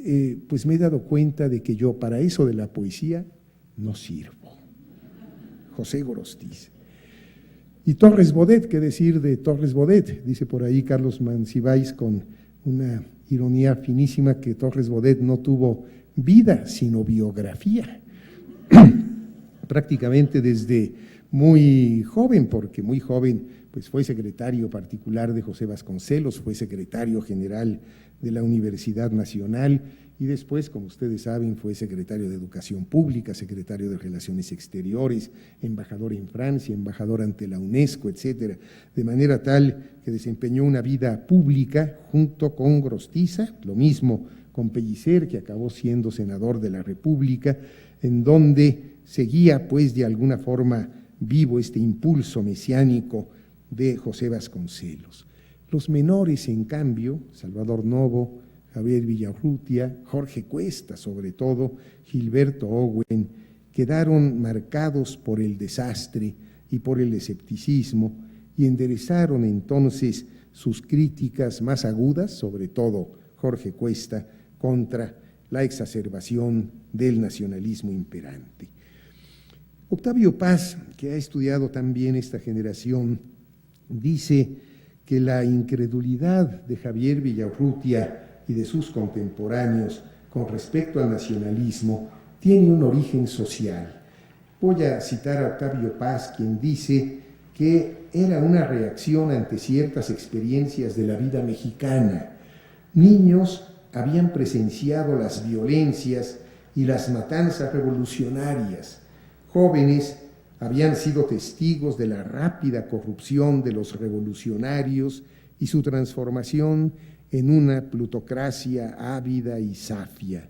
pues me he dado cuenta de que yo para eso de la poesía no sirvo. José Gorostiza. Y Torres Bodet, ¿qué decir de Torres Bodet? Dice por ahí Carlos Monsiváis con una ironía finísima que Torres Bodet no tuvo vida sino biografía. Prácticamente desde muy joven, porque muy joven pues fue secretario particular de José Vasconcelos, fue secretario general de la Universidad Nacional y después, como ustedes saben, fue secretario de Educación Pública, secretario de Relaciones Exteriores, embajador en Francia, embajador ante la UNESCO, etcétera, de manera tal que desempeñó una vida pública junto con Gorostiza, lo mismo con Pellicer, que acabó siendo senador de la República, en donde seguía pues de alguna forma vivo este impulso mesiánico de José Vasconcelos. Los menores, en cambio, Salvador Novo, Javier Villaurrutia, Jorge Cuesta, sobre todo, Gilberto Owen, quedaron marcados por el desastre y por el escepticismo y enderezaron entonces sus críticas más agudas, sobre todo Jorge Cuesta, contra la exacerbación del nacionalismo imperante. Octavio Paz, que ha estudiado también esta generación, dice que la incredulidad de Javier Villaurrutia y de sus contemporáneos con respecto al nacionalismo tiene un origen social. Voy a citar a Octavio Paz, quien dice que era una reacción ante ciertas experiencias de la vida mexicana. Niños habían presenciado las violencias y las matanzas revolucionarias. Jóvenes habían sido testigos de la rápida corrupción de los revolucionarios y su transformación en una plutocracia ávida y zafia.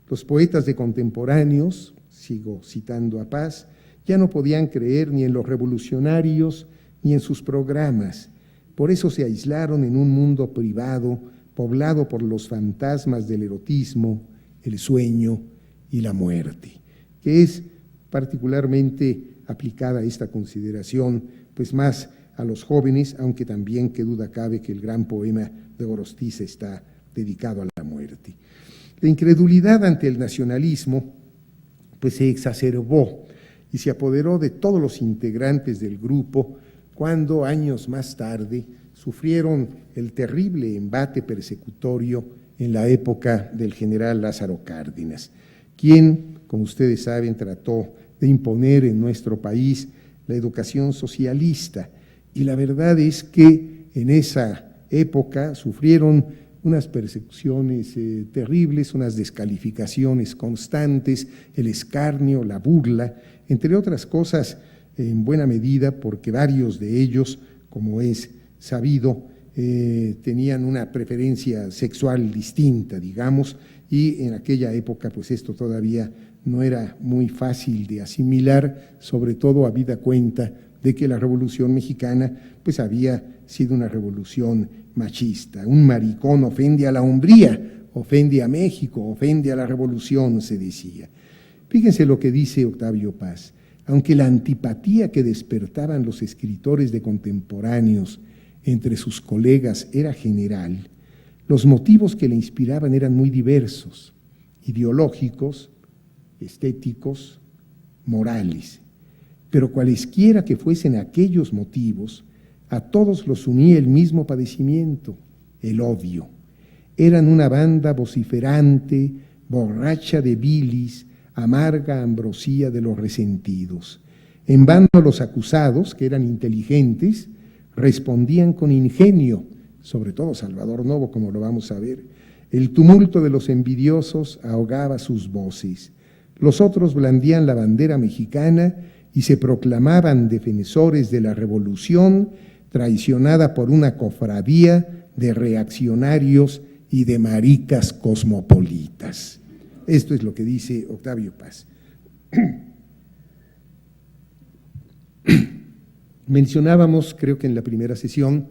Los poetas de contemporáneos, sigo citando a Paz, Ya no podían creer ni en los revolucionarios ni en sus programas. Por eso se aislaron en un mundo privado, poblado por los fantasmas del erotismo, el sueño y la muerte, que es particularmente aplicada esta consideración, pues más a los jóvenes, aunque también qué duda cabe que el gran poema de Gorostiza está dedicado a la muerte. La incredulidad ante el nacionalismo pues se exacerbó y se apoderó de todos los integrantes del grupo cuando años más tarde sufrieron el terrible embate persecutorio en la época del general Lázaro Cárdenas, quien, como ustedes saben, trató de imponer en nuestro país la educación socialista. Y la verdad es que en esa época sufrieron unas persecuciones terribles, unas descalificaciones constantes, el escarnio, la burla, entre otras cosas, en buena medida porque varios de ellos, como es sabido, tenían una preferencia sexual distinta, digamos, y en aquella época pues esto todavía no era muy fácil de asimilar, sobre todo habida cuenta de que la Revolución Mexicana pues había sido una revolución machista. Un maricón ofende a la hombría, ofende a México, ofende a la revolución, se decía. Fíjense lo que dice Octavio Paz. Aunque la antipatía que despertaban los escritores de contemporáneos entre sus colegas era general, los motivos que le inspiraban eran muy diversos, ideológicos, estéticos, morales. Pero cualesquiera que fuesen aquellos motivos, a todos los unía el mismo padecimiento, el odio. Eran una banda vociferante, borracha de bilis, amarga ambrosía de los resentidos. En vano los acusados, que eran inteligentes, respondían con ingenio, sobre todo Salvador Novo, como lo vamos a ver. El tumulto de los envidiosos ahogaba sus voces. Los otros blandían la bandera mexicana y se proclamaban defensores de la revolución, traicionada por una cofradía de reaccionarios y de maricas cosmopolitas. Esto es lo que dice Octavio Paz. Mencionábamos, creo que en la primera sesión,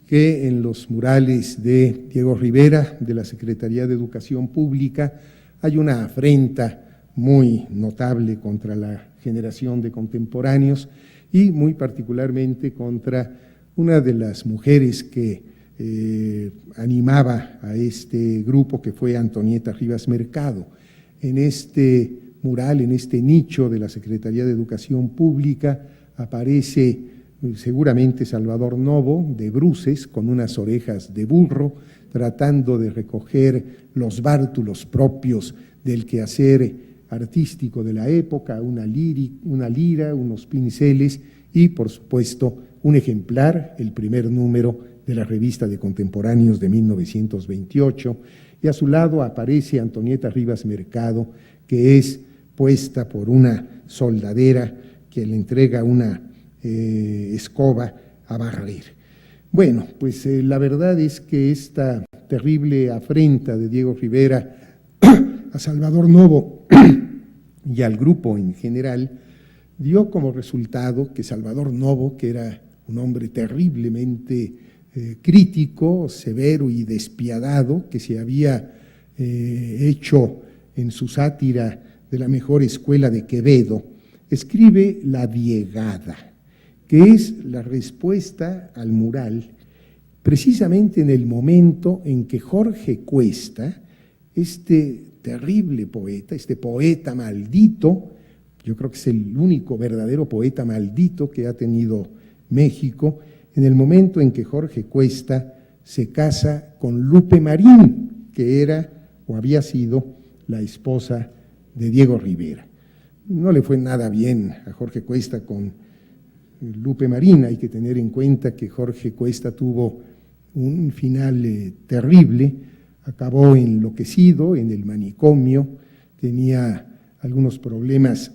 que en los murales de Diego Rivera, de la Secretaría de Educación Pública, hay una afrenta muy notable contra la generación de contemporáneos y muy particularmente contra una de las mujeres que animaba a este grupo, que fue Antonieta Rivas Mercado. En este mural, en este nicho de la Secretaría de Educación Pública, aparece seguramente Salvador Novo, de bruces, con unas orejas de burro, tratando de recoger los bártulos propios del quehacer artístico de la época, una lira, unos pinceles y, por supuesto, un ejemplar, el primer número de la revista de contemporáneos de 1928, y a su lado aparece Antonieta Rivas Mercado, que es puesta por una soldadera que le entrega una escoba a barrer. Bueno, pues la verdad es que esta terrible afrenta de Diego Rivera a Salvador Novo y al grupo en general dio como resultado que Salvador Novo, que era un hombre terriblemente crítico, severo y despiadado, que se había hecho en su sátira de la mejor escuela de Quevedo, escribe La Diegada, que es la respuesta al mural, precisamente en el momento en que Jorge Cuesta, este terrible poeta, este poeta maldito, yo creo que es el único verdadero poeta maldito que ha tenido México, en el momento en que Jorge Cuesta se casa con Lupe Marín, que era o había sido la esposa de Diego Rivera. No le fue nada bien a Jorge Cuesta con Lupe Marín. Hay que tener en cuenta que Jorge Cuesta tuvo un final terrible, acabó enloquecido en el manicomio, tenía algunos problemas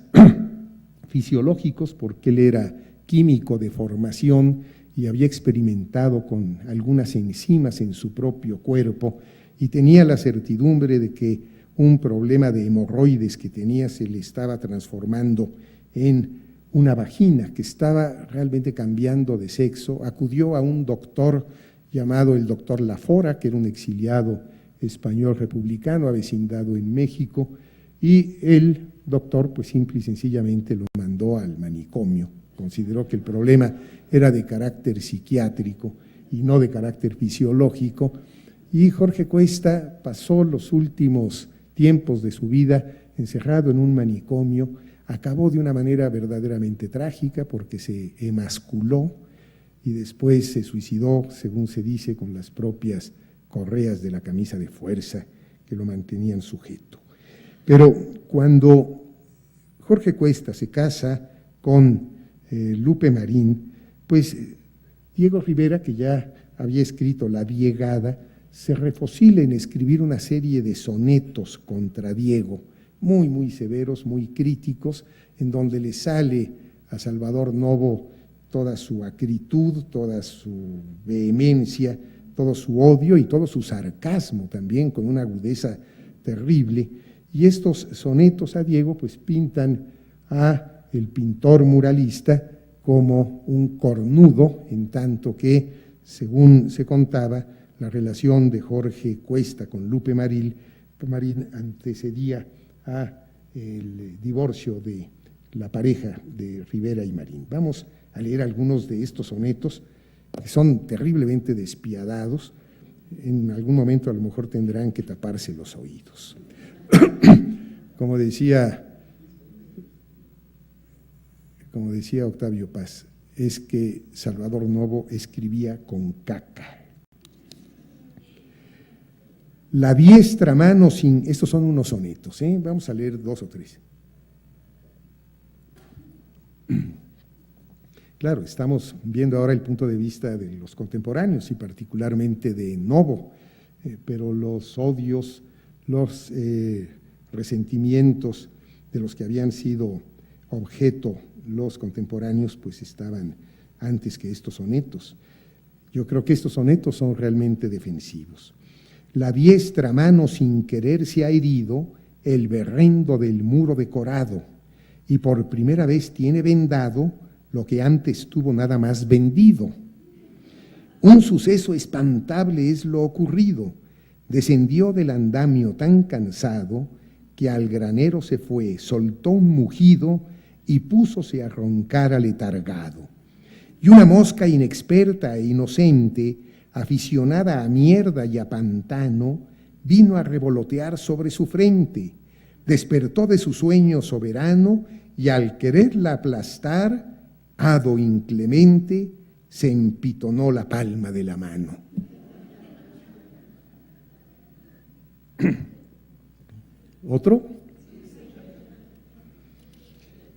fisiológicos porque él era químico de formación y había experimentado con algunas enzimas en su propio cuerpo y tenía la certidumbre de que un problema de hemorroides que tenía se le estaba transformando en una vagina que estaba realmente cambiando de sexo, acudió a un doctor llamado el doctor Lafora, que era un exiliado español republicano avecindado en México, y el doctor pues simple y sencillamente lo mandó al manicomio. Consideró que el problema era de carácter psiquiátrico y no de carácter fisiológico, y Jorge Cuesta pasó los últimos tiempos de su vida encerrado en un manicomio. Acabó de una manera verdaderamente trágica porque se emasculó y después se suicidó, según se dice, con las propias correas de la camisa de fuerza que lo mantenían sujeto. Pero cuando Jorge Cuesta se casa con Lupe Marín, pues Diego Rivera, que ya había escrito La Diegada, se refocila en escribir una serie de sonetos contra Diego, muy, muy severos, muy críticos, en donde le sale a Salvador Novo toda su acritud, toda su vehemencia, todo su odio y todo su sarcasmo también, con una agudeza terrible. Y estos sonetos a Diego pues pintan a el pintor muralista como un cornudo, en tanto que, según se contaba, la relación de Jorge Cuesta con Lupe Marín antecedía a el divorcio de la pareja de Rivera y Marín. Vamos a leer algunos de estos sonetos que son terriblemente despiadados. En algún momento a lo mejor tendrán que taparse los oídos. Como decía Octavio Paz, es que Salvador Novo escribía con caca. La diestra mano sin… Estos son unos sonetos, vamos a leer 2 o 3. Claro, estamos viendo ahora el punto de vista de los contemporáneos y particularmente de Novo, pero los odios, los resentimientos de los que habían sido objeto los contemporáneos, pues estaban antes que estos sonetos. Yo creo que estos sonetos son realmente defensivos. La diestra mano sin querer se ha herido el berrendo del muro decorado y por primera vez tiene vendado lo que antes tuvo nada más vendido. Un suceso espantable es lo ocurrido. Descendió del andamio tan cansado que al granero se fue, soltó un mugido y púsose a roncar aletargado. Y una mosca inexperta e inocente, aficionada a mierda y a pantano, vino a revolotear sobre su frente, despertó de su sueño soberano y al quererla aplastar, hado inclemente, se empitonó la palma de la mano. ¿Otro?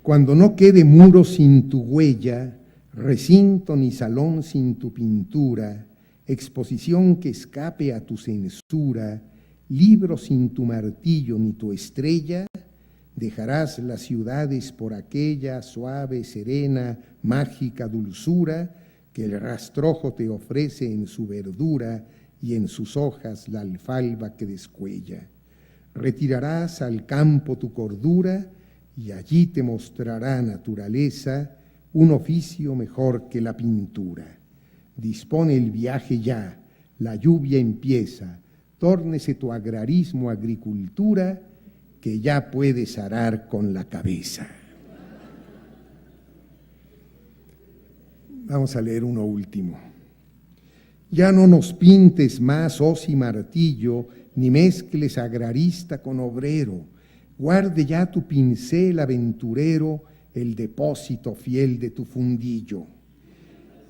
Cuando no quede muro sin tu huella, recinto ni salón sin tu pintura, exposición que escape a tu censura, libro sin tu martillo ni tu estrella, dejarás las ciudades por aquella suave, serena, mágica dulzura que el rastrojo te ofrece en su verdura y en sus hojas la alfalfa que descuella. Retirarás al campo tu cordura y allí te mostrará naturaleza un oficio mejor que la pintura. Dispone el viaje ya, la lluvia empieza, tórnese tu agrarismo agricultura, que ya puedes arar con la cabeza. Vamos a leer uno último. Ya no nos pintes más hoz y martillo, ni mezcles agrarista con obrero. Guarde ya tu pincel aventurero, el depósito fiel de tu fundillo.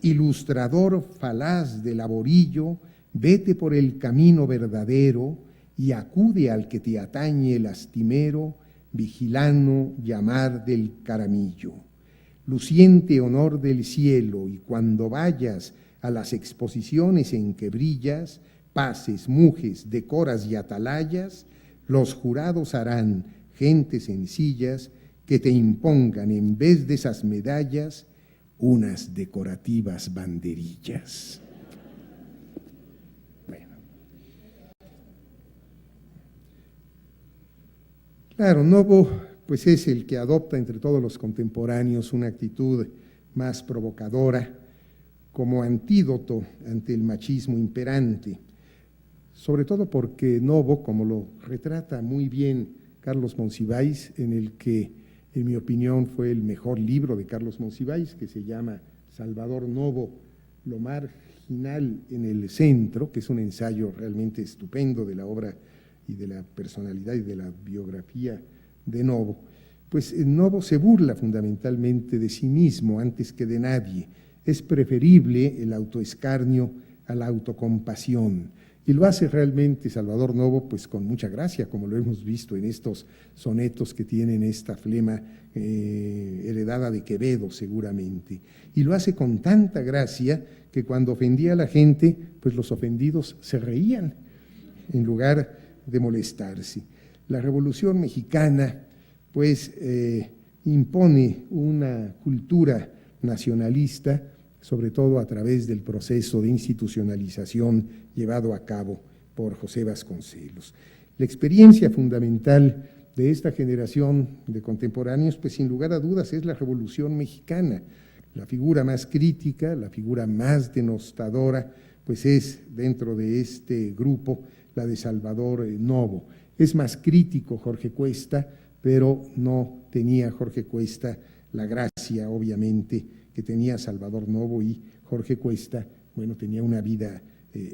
Ilustrador falaz de laborillo, vete por el camino verdadero y acude al que te atañe lastimero, vigilano llamar del caramillo. Luciente honor del cielo, y cuando vayas a las exposiciones en que brillas, pases, mujes, decoras y atalayas, los jurados harán gentes sencillas que te impongan en vez de esas medallas unas decorativas banderillas. Bueno. Claro, Novo pues es el que adopta entre todos los contemporáneos una actitud más provocadora como antídoto ante el machismo imperante, sobre todo porque Novo, como lo retrata muy bien Carlos Monsiváis, en el que, en mi opinión, fue el mejor libro de Carlos Monsiváis, que se llama Salvador Novo, lo marginal en el centro, que es un ensayo realmente estupendo de la obra y de la personalidad y de la biografía de Novo, pues Novo se burla fundamentalmente de sí mismo antes que de nadie. Es preferible el autoescarnio a la autocompasión. Y lo hace realmente Salvador Novo pues con mucha gracia, como lo hemos visto en estos sonetos que tienen esta flema heredada de Quevedo seguramente. Y lo hace con tanta gracia que cuando ofendía a la gente, pues los ofendidos se reían en lugar de molestarse. La Revolución Mexicana pues impone una cultura nacionalista, sobre todo a través del proceso de institucionalización llevado a cabo por José Vasconcelos. La experiencia fundamental de esta generación de contemporáneos, pues sin lugar a dudas, es la Revolución Mexicana. La figura más crítica, la figura más denostadora, pues es dentro de este grupo la de Salvador Novo. Es más crítico Jorge Cuesta, pero no tenía Jorge Cuesta la gracia, obviamente, que tenía Salvador Novo, y Jorge Cuesta, bueno, tenía una vida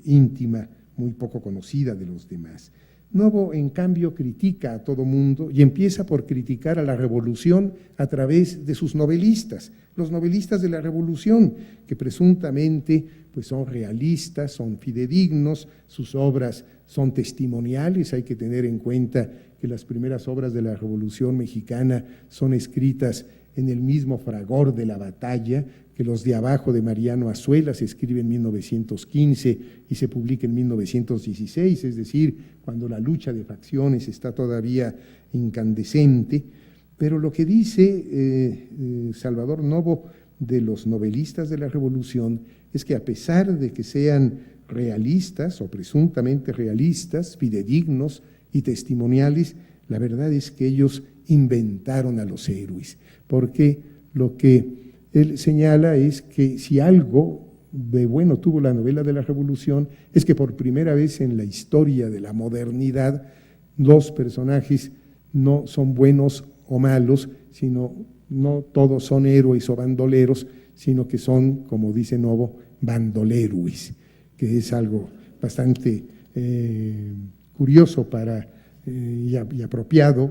íntima muy poco conocida de los demás. Novo, en cambio, critica a todo mundo y empieza por criticar a la Revolución a través de sus novelistas, los novelistas de la Revolución, que presuntamente pues son realistas, son fidedignos, sus obras son testimoniales. Hay que tener en cuenta que las primeras obras de la Revolución Mexicana son escritas en el mismo fragor de la batalla, que los de abajo de Mariano Azuela se escribe en 1915 y se publica en 1916, es decir, cuando la lucha de facciones está todavía incandescente. Pero lo que dice Salvador Novo de los novelistas de la Revolución es que a pesar de que sean realistas o presuntamente realistas, fidedignos y testimoniales, la verdad es que ellos inventaron a los héroes, porque lo que él señala es que si algo de bueno tuvo la novela de la Revolución es que por primera vez en la historia de la modernidad los personajes no son buenos o malos, sino no todos son héroes o bandoleros, sino que son, como dice Novo, bandoleruis, que es algo bastante curioso y apropiado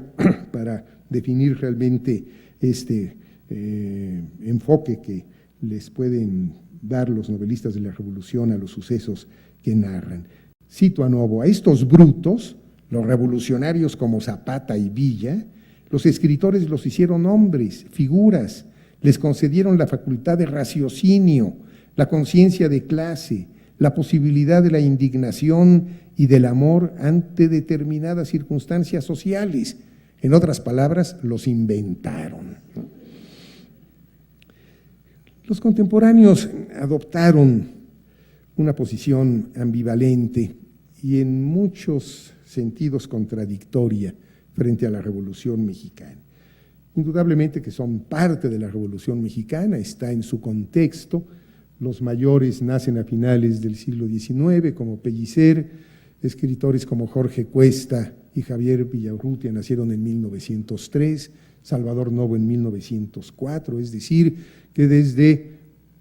para definir realmente este enfoque que les pueden dar los novelistas de la Revolución a los sucesos que narran. Cito a Novo: a estos brutos, los revolucionarios como Zapata y Villa, los escritores los hicieron hombres, figuras, les concedieron la facultad de raciocinio, la conciencia de clase, la posibilidad de la indignación y del amor ante determinadas circunstancias sociales. En otras palabras, los inventaron. Los contemporáneos adoptaron una posición ambivalente y en muchos sentidos contradictoria frente a la Revolución Mexicana. Indudablemente que son parte de la Revolución Mexicana, está en su contexto. Los mayores nacen a finales del siglo XIX, como Pellicer. Escritores como Jorge Cuesta y Javier Villaurrutia nacieron en 1903, Salvador Novo en 1904, es decir, que desde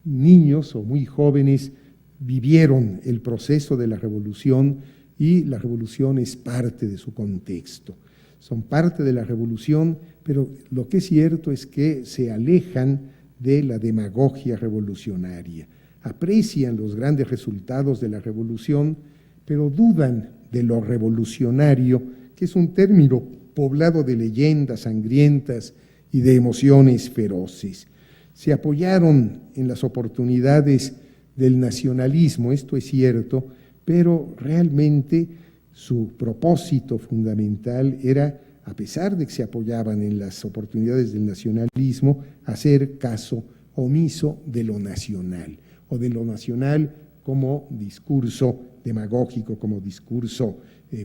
niños o muy jóvenes vivieron el proceso de la Revolución, y la Revolución es parte de su contexto. Son parte de la Revolución, pero lo que es cierto es que se alejan de la demagogia revolucionaria. Aprecian los grandes resultados de la Revolución, pero dudan de lo revolucionario, que es un término poblado de leyendas sangrientas y de emociones feroces. Se apoyaron en las oportunidades del nacionalismo, esto es cierto, pero realmente su propósito fundamental era, a pesar de que se apoyaban en las oportunidades del nacionalismo, hacer caso omiso de lo nacional, o de lo nacional como discurso demagógico, como discurso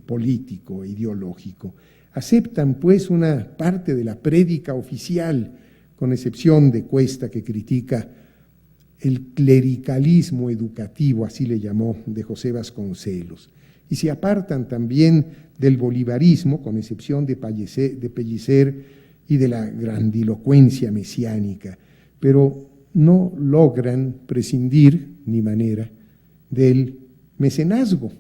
político, ideológico. aceptan pues una parte de la prédica oficial, con excepción de Cuesta, que critica el clericalismo educativo, así le llamó, de José Vasconcelos, y se apartan también del bolivarismo, con excepción de Pellicer y de la grandilocuencia mesiánica, pero no logran prescindir, ni manera, del mecenazgo.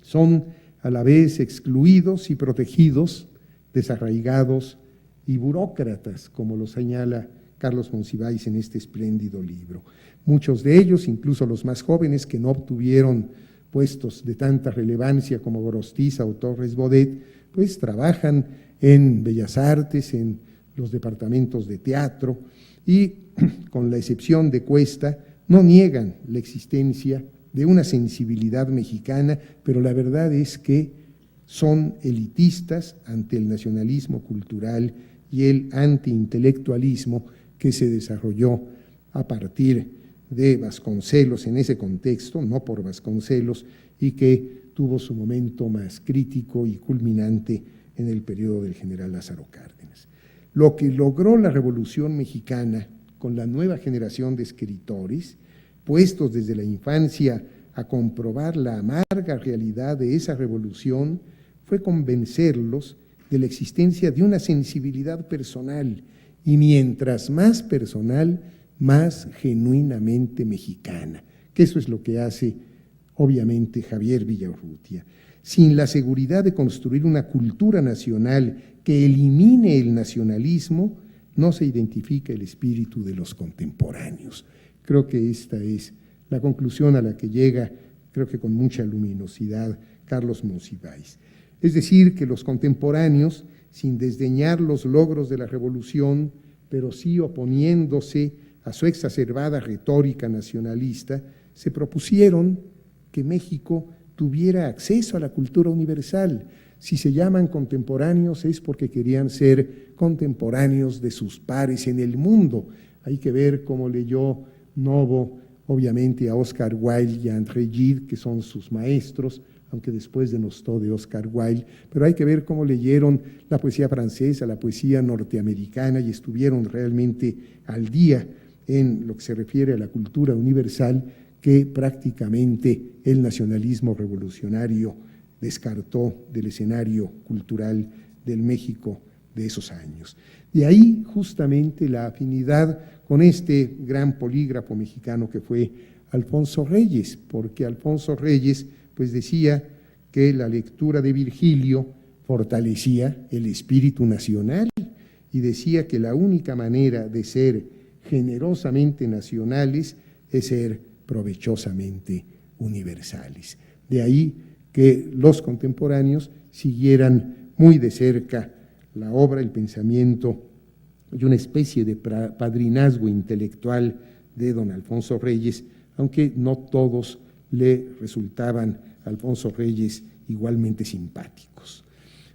Son a la vez excluidos y protegidos, desarraigados y burócratas, como lo señala Carlos Monsiváis en este espléndido libro. Muchos de ellos, incluso los más jóvenes que no obtuvieron puestos de tanta relevancia como Gorostiza o Torres Bodet, pues trabajan en Bellas Artes, en los departamentos de teatro y, con la excepción de Cuesta, no niegan la existencia de una sensibilidad mexicana, pero la verdad es que son elitistas ante el nacionalismo cultural y el antiintelectualismo que se desarrolló a partir de Vasconcelos en ese contexto, no por Vasconcelos, y que tuvo su momento más crítico y culminante en el periodo del general Lázaro Cárdenas. Lo que logró la Revolución Mexicana con la nueva generación de escritores, puestos desde la infancia a comprobar la amarga realidad de esa revolución, fue convencerlos de la existencia de una sensibilidad personal, y mientras más personal, más genuinamente mexicana, que eso es lo que hace obviamente Javier Villaurrutia. Sin la seguridad de construir una cultura nacional que elimine el nacionalismo, no se identifica el espíritu de los contemporáneos. Creo que esta es la conclusión a la que llega, creo que con mucha luminosidad, Carlos Monsiváis. Es decir, que los contemporáneos, sin desdeñar los logros de la revolución, pero sí oponiéndose a su exacerbada retórica nacionalista, se propusieron que México tuviera acceso a la cultura universal. Si se llaman contemporáneos es porque querían ser contemporáneos de sus pares en el mundo. Hay que ver cómo leyó Novo, obviamente, a Oscar Wilde y a André Gide, que son sus maestros, aunque después denostó de Oscar Wilde, pero hay que ver cómo leyeron la poesía francesa, la poesía norteamericana, y estuvieron realmente al día en lo que se refiere a la cultura universal, que prácticamente el nacionalismo revolucionario descartó del escenario cultural del México de esos años. De ahí justamente la afinidad con este gran polígrafo mexicano que fue Alfonso Reyes, porque Alfonso Reyes pues decía que la lectura de Virgilio fortalecía el espíritu nacional y decía que la única manera de ser generosamente nacionales es ser provechosamente universales. De ahí que los contemporáneos siguieran muy de cerca la obra, el pensamiento y una especie de padrinazgo intelectual de don Alfonso Reyes, aunque no todos le resultaban a Alfonso Reyes igualmente simpáticos.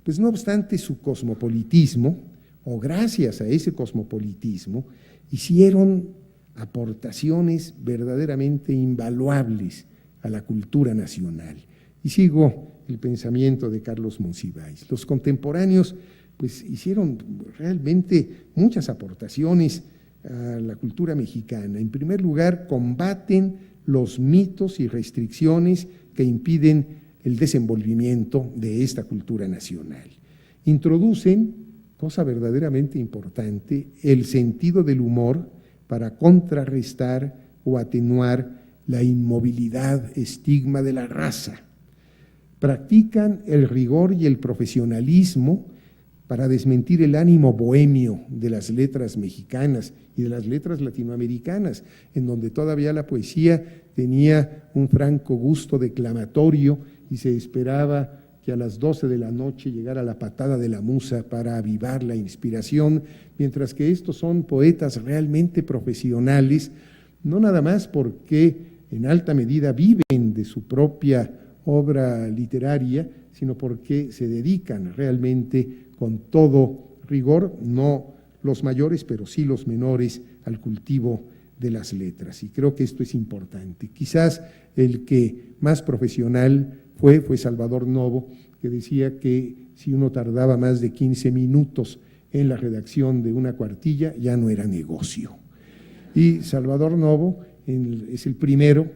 Pues no obstante su cosmopolitismo, o gracias a ese cosmopolitismo, hicieron aportaciones verdaderamente invaluables a la cultura nacional. Y sigo el pensamiento de Carlos Monsiváis. Los contemporáneos pues hicieron realmente muchas aportaciones a la cultura mexicana. En primer lugar, combaten los mitos y restricciones que impiden el desenvolvimiento de esta cultura nacional. Introducen, cosa verdaderamente importante, el sentido del humor para contrarrestar o atenuar la inmovilidad, estigma de la raza. Practican el rigor y el profesionalismo para desmentir el ánimo bohemio de las letras mexicanas y de las letras latinoamericanas, en donde todavía la poesía tenía un franco gusto declamatorio y se esperaba que a las 12 de la noche llegara la patada de la musa para avivar la inspiración, mientras que estos son poetas realmente profesionales, no nada más porque en alta medida viven de su propia obra literaria, sino porque se dedican realmente con todo rigor, no los mayores, pero sí los menores, al cultivo de las letras. Y creo que esto es importante. Quizás el que más profesional fue Salvador Novo, que decía que si uno tardaba más de 15 minutos en la redacción de una cuartilla, ya no era negocio. Y Salvador Novo es el primero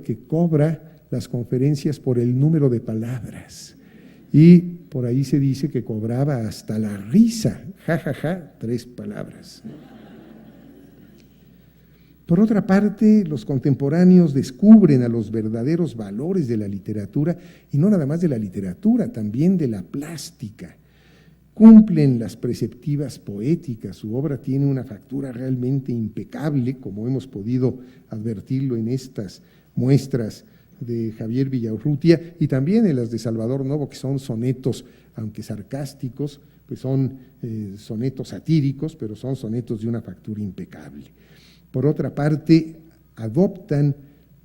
que cobra las conferencias por el número de palabras. Y por ahí se dice que cobraba hasta la risa, jajaja, 3 palabras. Por otra parte, los contemporáneos descubren a los verdaderos valores de la literatura, y no nada más de la literatura, también de la plástica. Cumplen las preceptivas poéticas, su obra tiene una factura realmente impecable, como hemos podido advertirlo en estas muestras de Javier Villaurrutia y también en las de Salvador Novo, que son sonetos, aunque sarcásticos, pues son sonetos satíricos, pero son sonetos de una factura impecable. Por otra parte, adoptan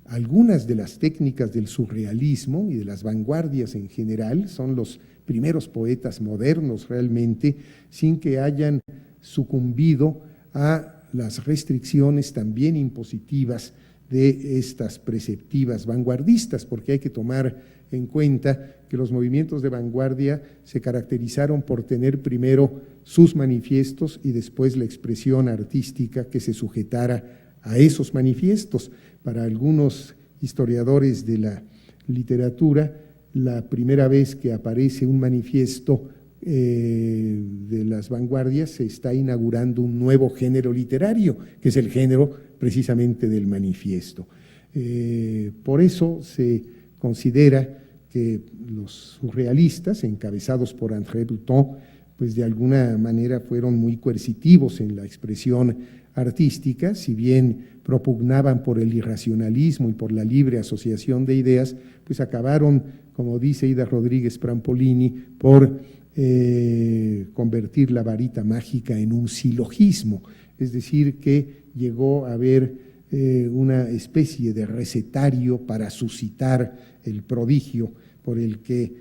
algunas de las técnicas del surrealismo y de las vanguardias en general, son los primeros poetas modernos realmente, sin que hayan sucumbido a las restricciones también impositivas de estas preceptivas vanguardistas, porque hay que tomar en cuenta que los movimientos de vanguardia se caracterizaron por tener primero sus manifiestos y después la expresión artística que se sujetara a esos manifiestos. Para algunos historiadores de la literatura, la primera vez que aparece un manifiesto de las vanguardias se está inaugurando un nuevo género literario, que es el género precisamente del manifiesto. Por eso se considera que los surrealistas, encabezados por André Breton, pues de alguna manera fueron muy coercitivos en la expresión artística, si bien propugnaban por el irracionalismo y por la libre asociación de ideas, pues acabaron, como dice Ida Rodríguez Prampolini, por convertir la varita mágica en un silogismo, es decir, que llegó a haber una especie de recetario para suscitar el prodigio por el que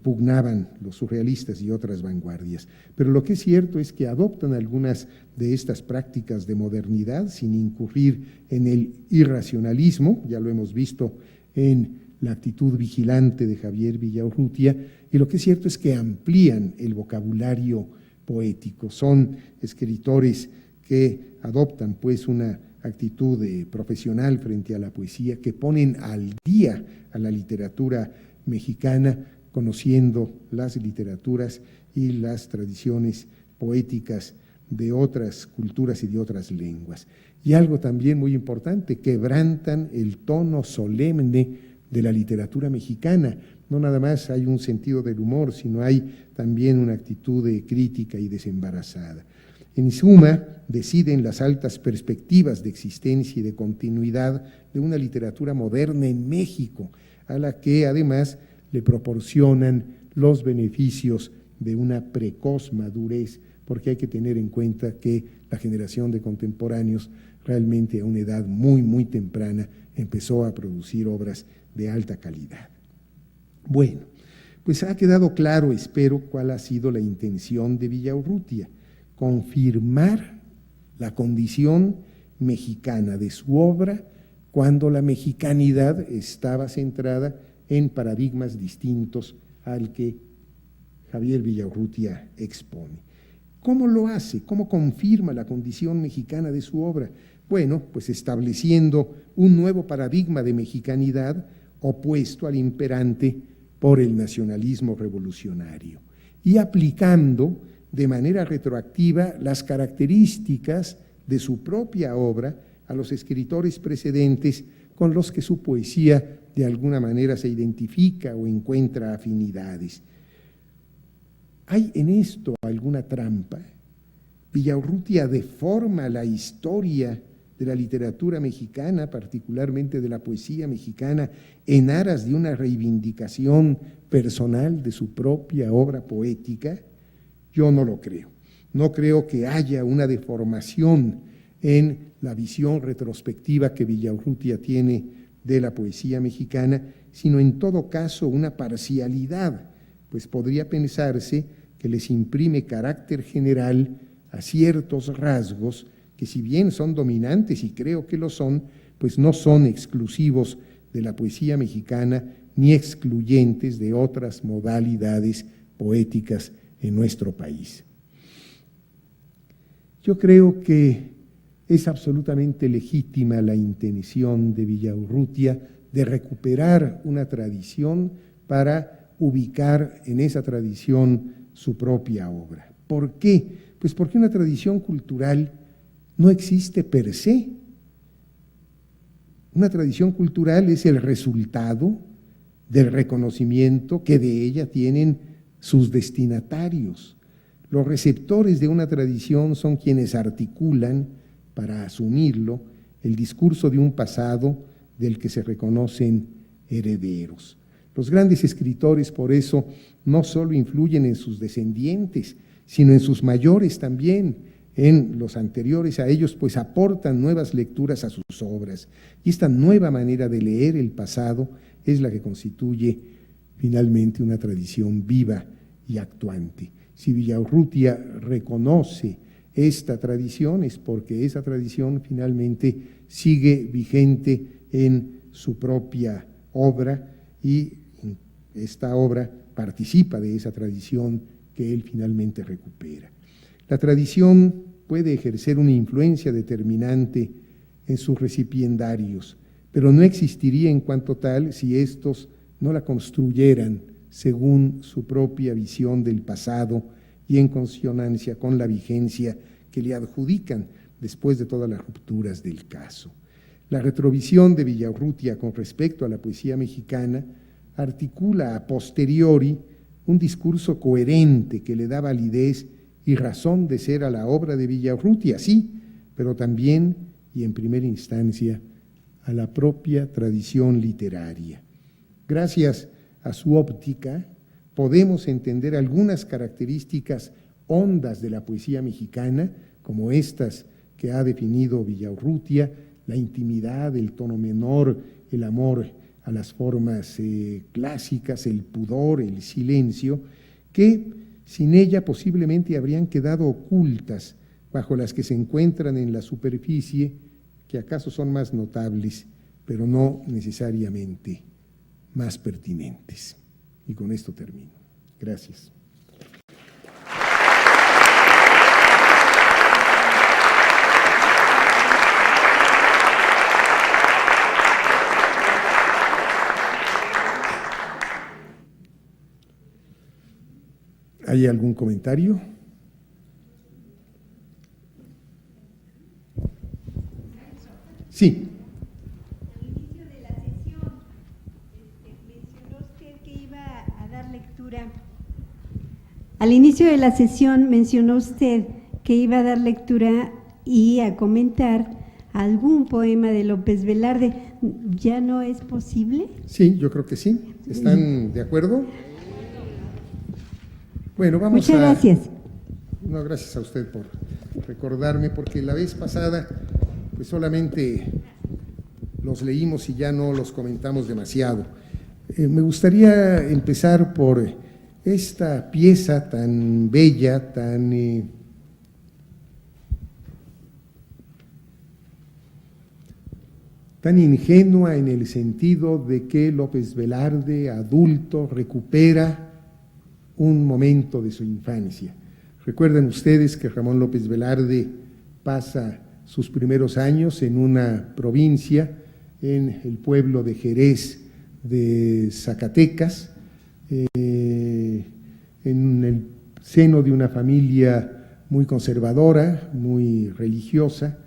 pugnaban los surrealistas y otras vanguardias. Pero lo que es cierto es que adoptan algunas de estas prácticas de modernidad sin incurrir en el irracionalismo, ya lo hemos visto en la actitud vigilante de Javier Villaurrutia, y lo que es cierto es que amplían el vocabulario poético. Son escritores que adoptan pues una actitud profesional frente a la poesía, que ponen al día a la literatura mexicana, conociendo las literaturas y las tradiciones poéticas de otras culturas y de otras lenguas. Y algo también muy importante, quebrantan el tono solemne de la literatura mexicana. No nada más hay un sentido del humor, sino hay también una actitud de crítica y desembarazada. En suma, deciden las altas perspectivas de existencia y de continuidad de una literatura moderna en México, a la que además le proporcionan los beneficios de una precoz madurez, porque hay que tener en cuenta que la generación de contemporáneos realmente a una edad muy, muy temprana empezó a producir obras de alta calidad. Bueno, pues ha quedado claro, espero, cuál ha sido la intención de Villaurrutia: confirmar la condición mexicana de su obra cuando la mexicanidad estaba centrada en paradigmas distintos al que Javier Villaurrutia expone. ¿Cómo lo hace? ¿Cómo confirma la condición mexicana de su obra? Bueno, pues estableciendo un nuevo paradigma de mexicanidad opuesto al imperante por el nacionalismo revolucionario y aplicando de manera retroactiva las características de su propia obra a los escritores precedentes con los que su poesía de alguna manera se identifica o encuentra afinidades. ¿Hay en esto alguna trampa? Villaurrutia deforma la historia de la literatura mexicana, particularmente de la poesía mexicana, en aras de una reivindicación personal de su propia obra poética. Yo no lo creo. No creo que haya una deformación en la visión retrospectiva que Villaurrutia tiene de la poesía mexicana, sino en todo caso una parcialidad, pues podría pensarse que les imprime carácter general a ciertos rasgos que, si bien son dominantes, y creo que lo son, pues no son exclusivos de la poesía mexicana, ni excluyentes de otras modalidades poéticas en nuestro país. Yo creo que es absolutamente legítima la intención de Villaurrutia de recuperar una tradición para ubicar en esa tradición su propia obra. ¿Por qué? Pues porque una tradición cultural no existe per se. Una tradición cultural es el resultado del reconocimiento que de ella tienen sus destinatarios. Los receptores de una tradición son quienes articulan, para asumirlo, el discurso de un pasado del que se reconocen herederos. Los grandes escritores, por eso, no solo influyen en sus descendientes, sino en sus mayores también, en los anteriores a ellos, pues aportan nuevas lecturas a sus obras. Y esta nueva manera de leer el pasado es la que constituye finalmente una tradición viva y actuante. Si Villaurrutia reconoce esta tradición es porque esa tradición finalmente sigue vigente en su propia obra y esta obra participa de esa tradición que él finalmente recupera. La tradición puede ejercer una influencia determinante en sus recipiendarios, pero no existiría en cuanto tal si estos no la construyeran según su propia visión del pasado y en consonancia con la vigencia que le adjudican después de todas las rupturas del caso. La retrovisión de Villaurrutia con respecto a la poesía mexicana articula a posteriori un discurso coherente que le da validez y razón de ser a la obra de Villaurrutia, sí, pero también y en primera instancia a la propia tradición literaria. Gracias a su óptica podemos entender algunas características hondas de la poesía mexicana, como estas que ha definido Villaurrutia: la intimidad, el tono menor, el amor a las formas clásicas, el pudor, el silencio, que sin ella posiblemente habrían quedado ocultas bajo las que se encuentran en la superficie, que acaso son más notables, pero no necesariamente más pertinentes. Y con esto termino. Gracias. ¿Hay algún comentario? Sí. Al inicio de la sesión, mencionó usted que iba a dar lectura. Al inicio de la sesión mencionó usted que iba a dar lectura y a comentar algún poema de López Velarde. ¿Ya no es posible? Sí, yo creo que sí. ¿Están de acuerdo? Bueno, vamos Muchas gracias. No, gracias a usted por recordarme, porque la vez pasada pues solamente los leímos y ya no los comentamos demasiado. Me gustaría empezar por esta pieza tan bella, tan ingenua en el sentido de que López Velarde, adulto, recupera un momento de su infancia. Recuerden ustedes que Ramón López Velarde pasa sus primeros años en una provincia, en el pueblo de Jerez de Zacatecas, en el seno de una familia muy conservadora, muy religiosa.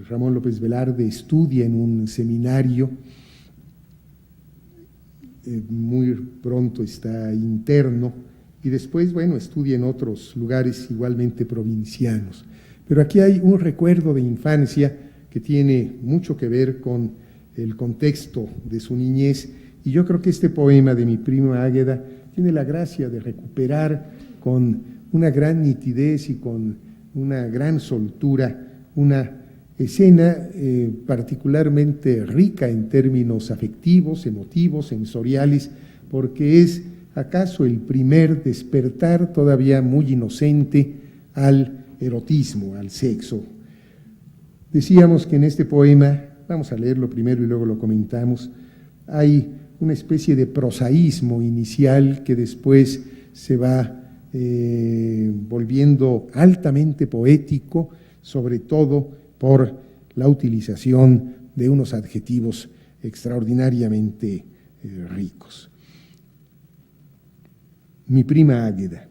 Ramón López Velarde estudia en un seminario, muy pronto está interno y después, bueno, estudia en otros lugares igualmente provincianos. Pero aquí hay un recuerdo de infancia que tiene mucho que ver con el contexto de su niñez, y yo creo que este poema de mi prima Águeda tiene la gracia de recuperar con una gran nitidez y con una gran soltura una escena particularmente rica en términos afectivos, emotivos, sensoriales, porque es acaso el primer despertar todavía muy inocente al erotismo, al sexo. Decíamos que en este poema, vamos a leerlo primero y luego lo comentamos, hay una especie de prosaísmo inicial que después se va volviendo altamente poético, sobre todo por la utilización de unos adjetivos extraordinariamente ricos. Mi prima Águeda.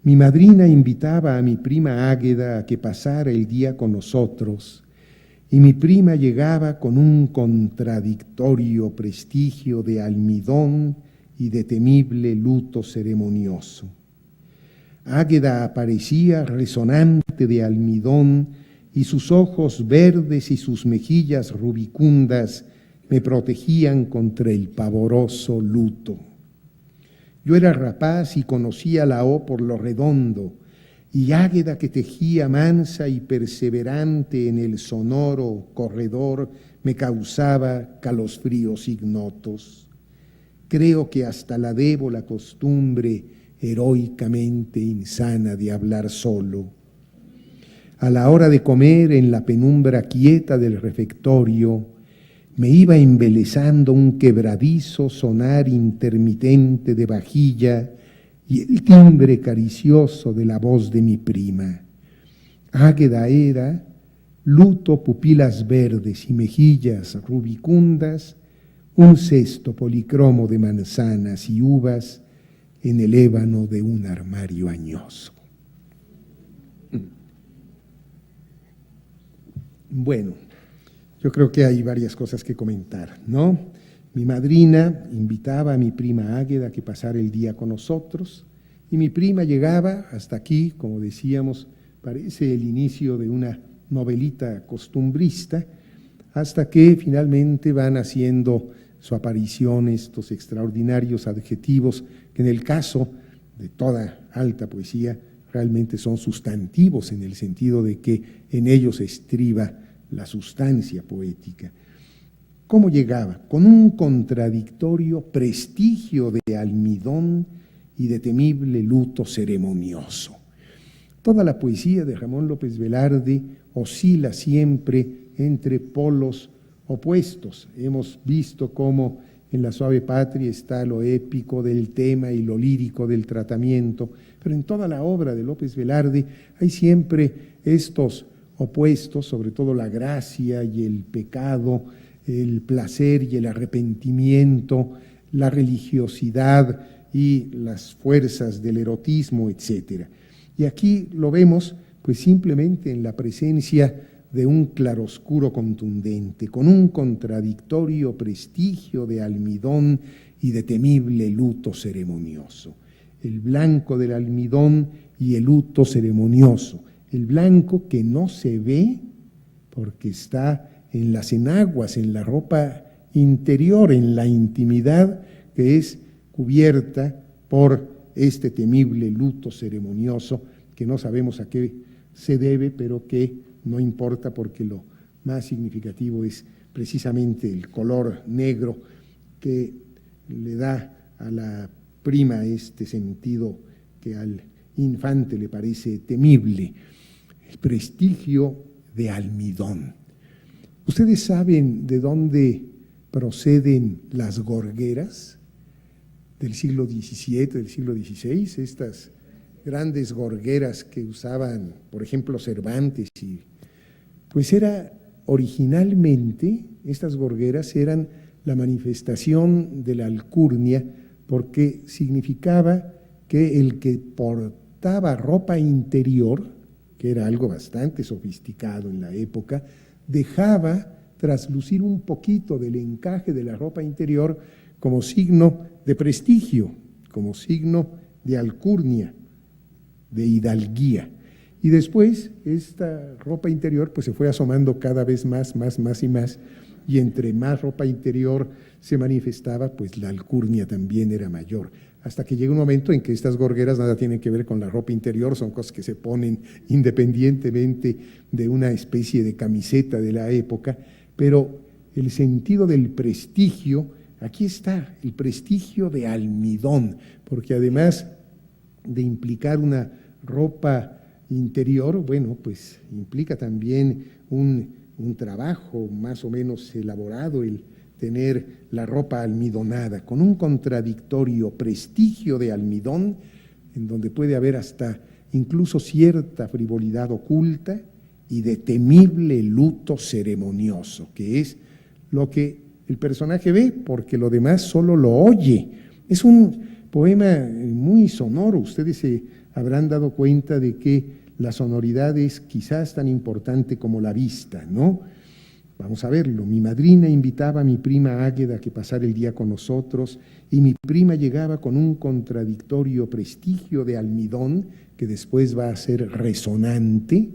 Mi madrina invitaba a mi prima Águeda a que pasara el día con nosotros, y mi prima llegaba con un contradictorio prestigio de almidón y de temible luto ceremonioso. Águeda aparecía resonante de almidón, y sus ojos verdes y sus mejillas rubicundas me protegían contra el pavoroso luto. Yo era rapaz y conocía la O por lo redondo, y Águeda que tejía mansa y perseverante en el sonoro corredor me causaba calosfríos ignotos. Creo que hasta la debo la costumbre heroicamente insana de hablar solo. A la hora de comer en la penumbra quieta del refectorio, me iba embelesando un quebradizo sonar intermitente de vajilla y el timbre caricioso de la voz de mi prima. Águeda era, luto, pupilas verdes y mejillas rubicundas, un cesto policromo de manzanas y uvas en el ébano de un armario añoso. Bueno, yo creo que hay varias cosas que comentar, ¿no? Mi madrina invitaba a mi prima Águeda a que pasara el día con nosotros, y mi prima llegaba hasta aquí, como decíamos, parece el inicio de una novelita costumbrista, hasta que finalmente van haciendo su aparición estos extraordinarios adjetivos que en el caso de toda alta poesía realmente son sustantivos en el sentido de que en ellos estriba la sustancia poética. ¿Cómo llegaba? Con un contradictorio prestigio de almidón y de temible luto ceremonioso. Toda la poesía de Ramón López Velarde oscila siempre entre polos opuestos. Hemos visto cómo en La suave patria está lo épico del tema y lo lírico del tratamiento, pero en toda la obra de López Velarde hay siempre estos opuestos, sobre todo la gracia y el pecado, el placer y el arrepentimiento, la religiosidad y las fuerzas del erotismo, etc. Y aquí lo vemos pues simplemente en la presencia de un claroscuro contundente, con un contradictorio prestigio de almidón y de temible luto ceremonioso. El blanco del almidón y el luto ceremonioso. El blanco que no se ve porque está en las enaguas, en la ropa interior, en la intimidad que es cubierta por este temible luto ceremonioso que no sabemos a qué se debe, pero que no importa porque lo más significativo es precisamente el color negro que le da a la prima este sentido que al infante le parece temible, el prestigio de almidón. ¿Ustedes saben de dónde proceden las gorgueras del siglo XVII, del siglo XVI? Estas grandes gorgueras que usaban, por ejemplo, Cervantes, y pues era originalmente, estas gorgueras eran la manifestación de la alcurnia, porque significaba que el que portaba ropa interior, que era algo bastante sofisticado en la época, dejaba traslucir un poquito del encaje de la ropa interior como signo de prestigio, como signo de alcurnia, de hidalguía. Y después esta ropa interior pues se fue asomando cada vez más y más, y entre más ropa interior se manifestaba, pues la alcurnia también era mayor. Hasta que llega un momento en que estas gorgueras nada tienen que ver con la ropa interior, son cosas que se ponen independientemente de una especie de camiseta de la época, pero el sentido del prestigio, aquí está, el prestigio de almidón, porque además de implicar una ropa interior, bueno, pues implica también un trabajo más o menos elaborado, el tener la ropa almidonada, con un contradictorio prestigio de almidón, en donde puede haber hasta incluso cierta frivolidad oculta y de temible luto ceremonioso, que es lo que el personaje ve, porque lo demás solo lo oye. Es un poema muy sonoro. Ustedes se habrán dado cuenta de que la sonoridad es quizás tan importante como la vista, ¿no? Vamos a verlo. Mi madrina invitaba a mi prima Águeda a que pasara el día con nosotros, y mi prima llegaba con un contradictorio prestigio de almidón que después va a ser resonante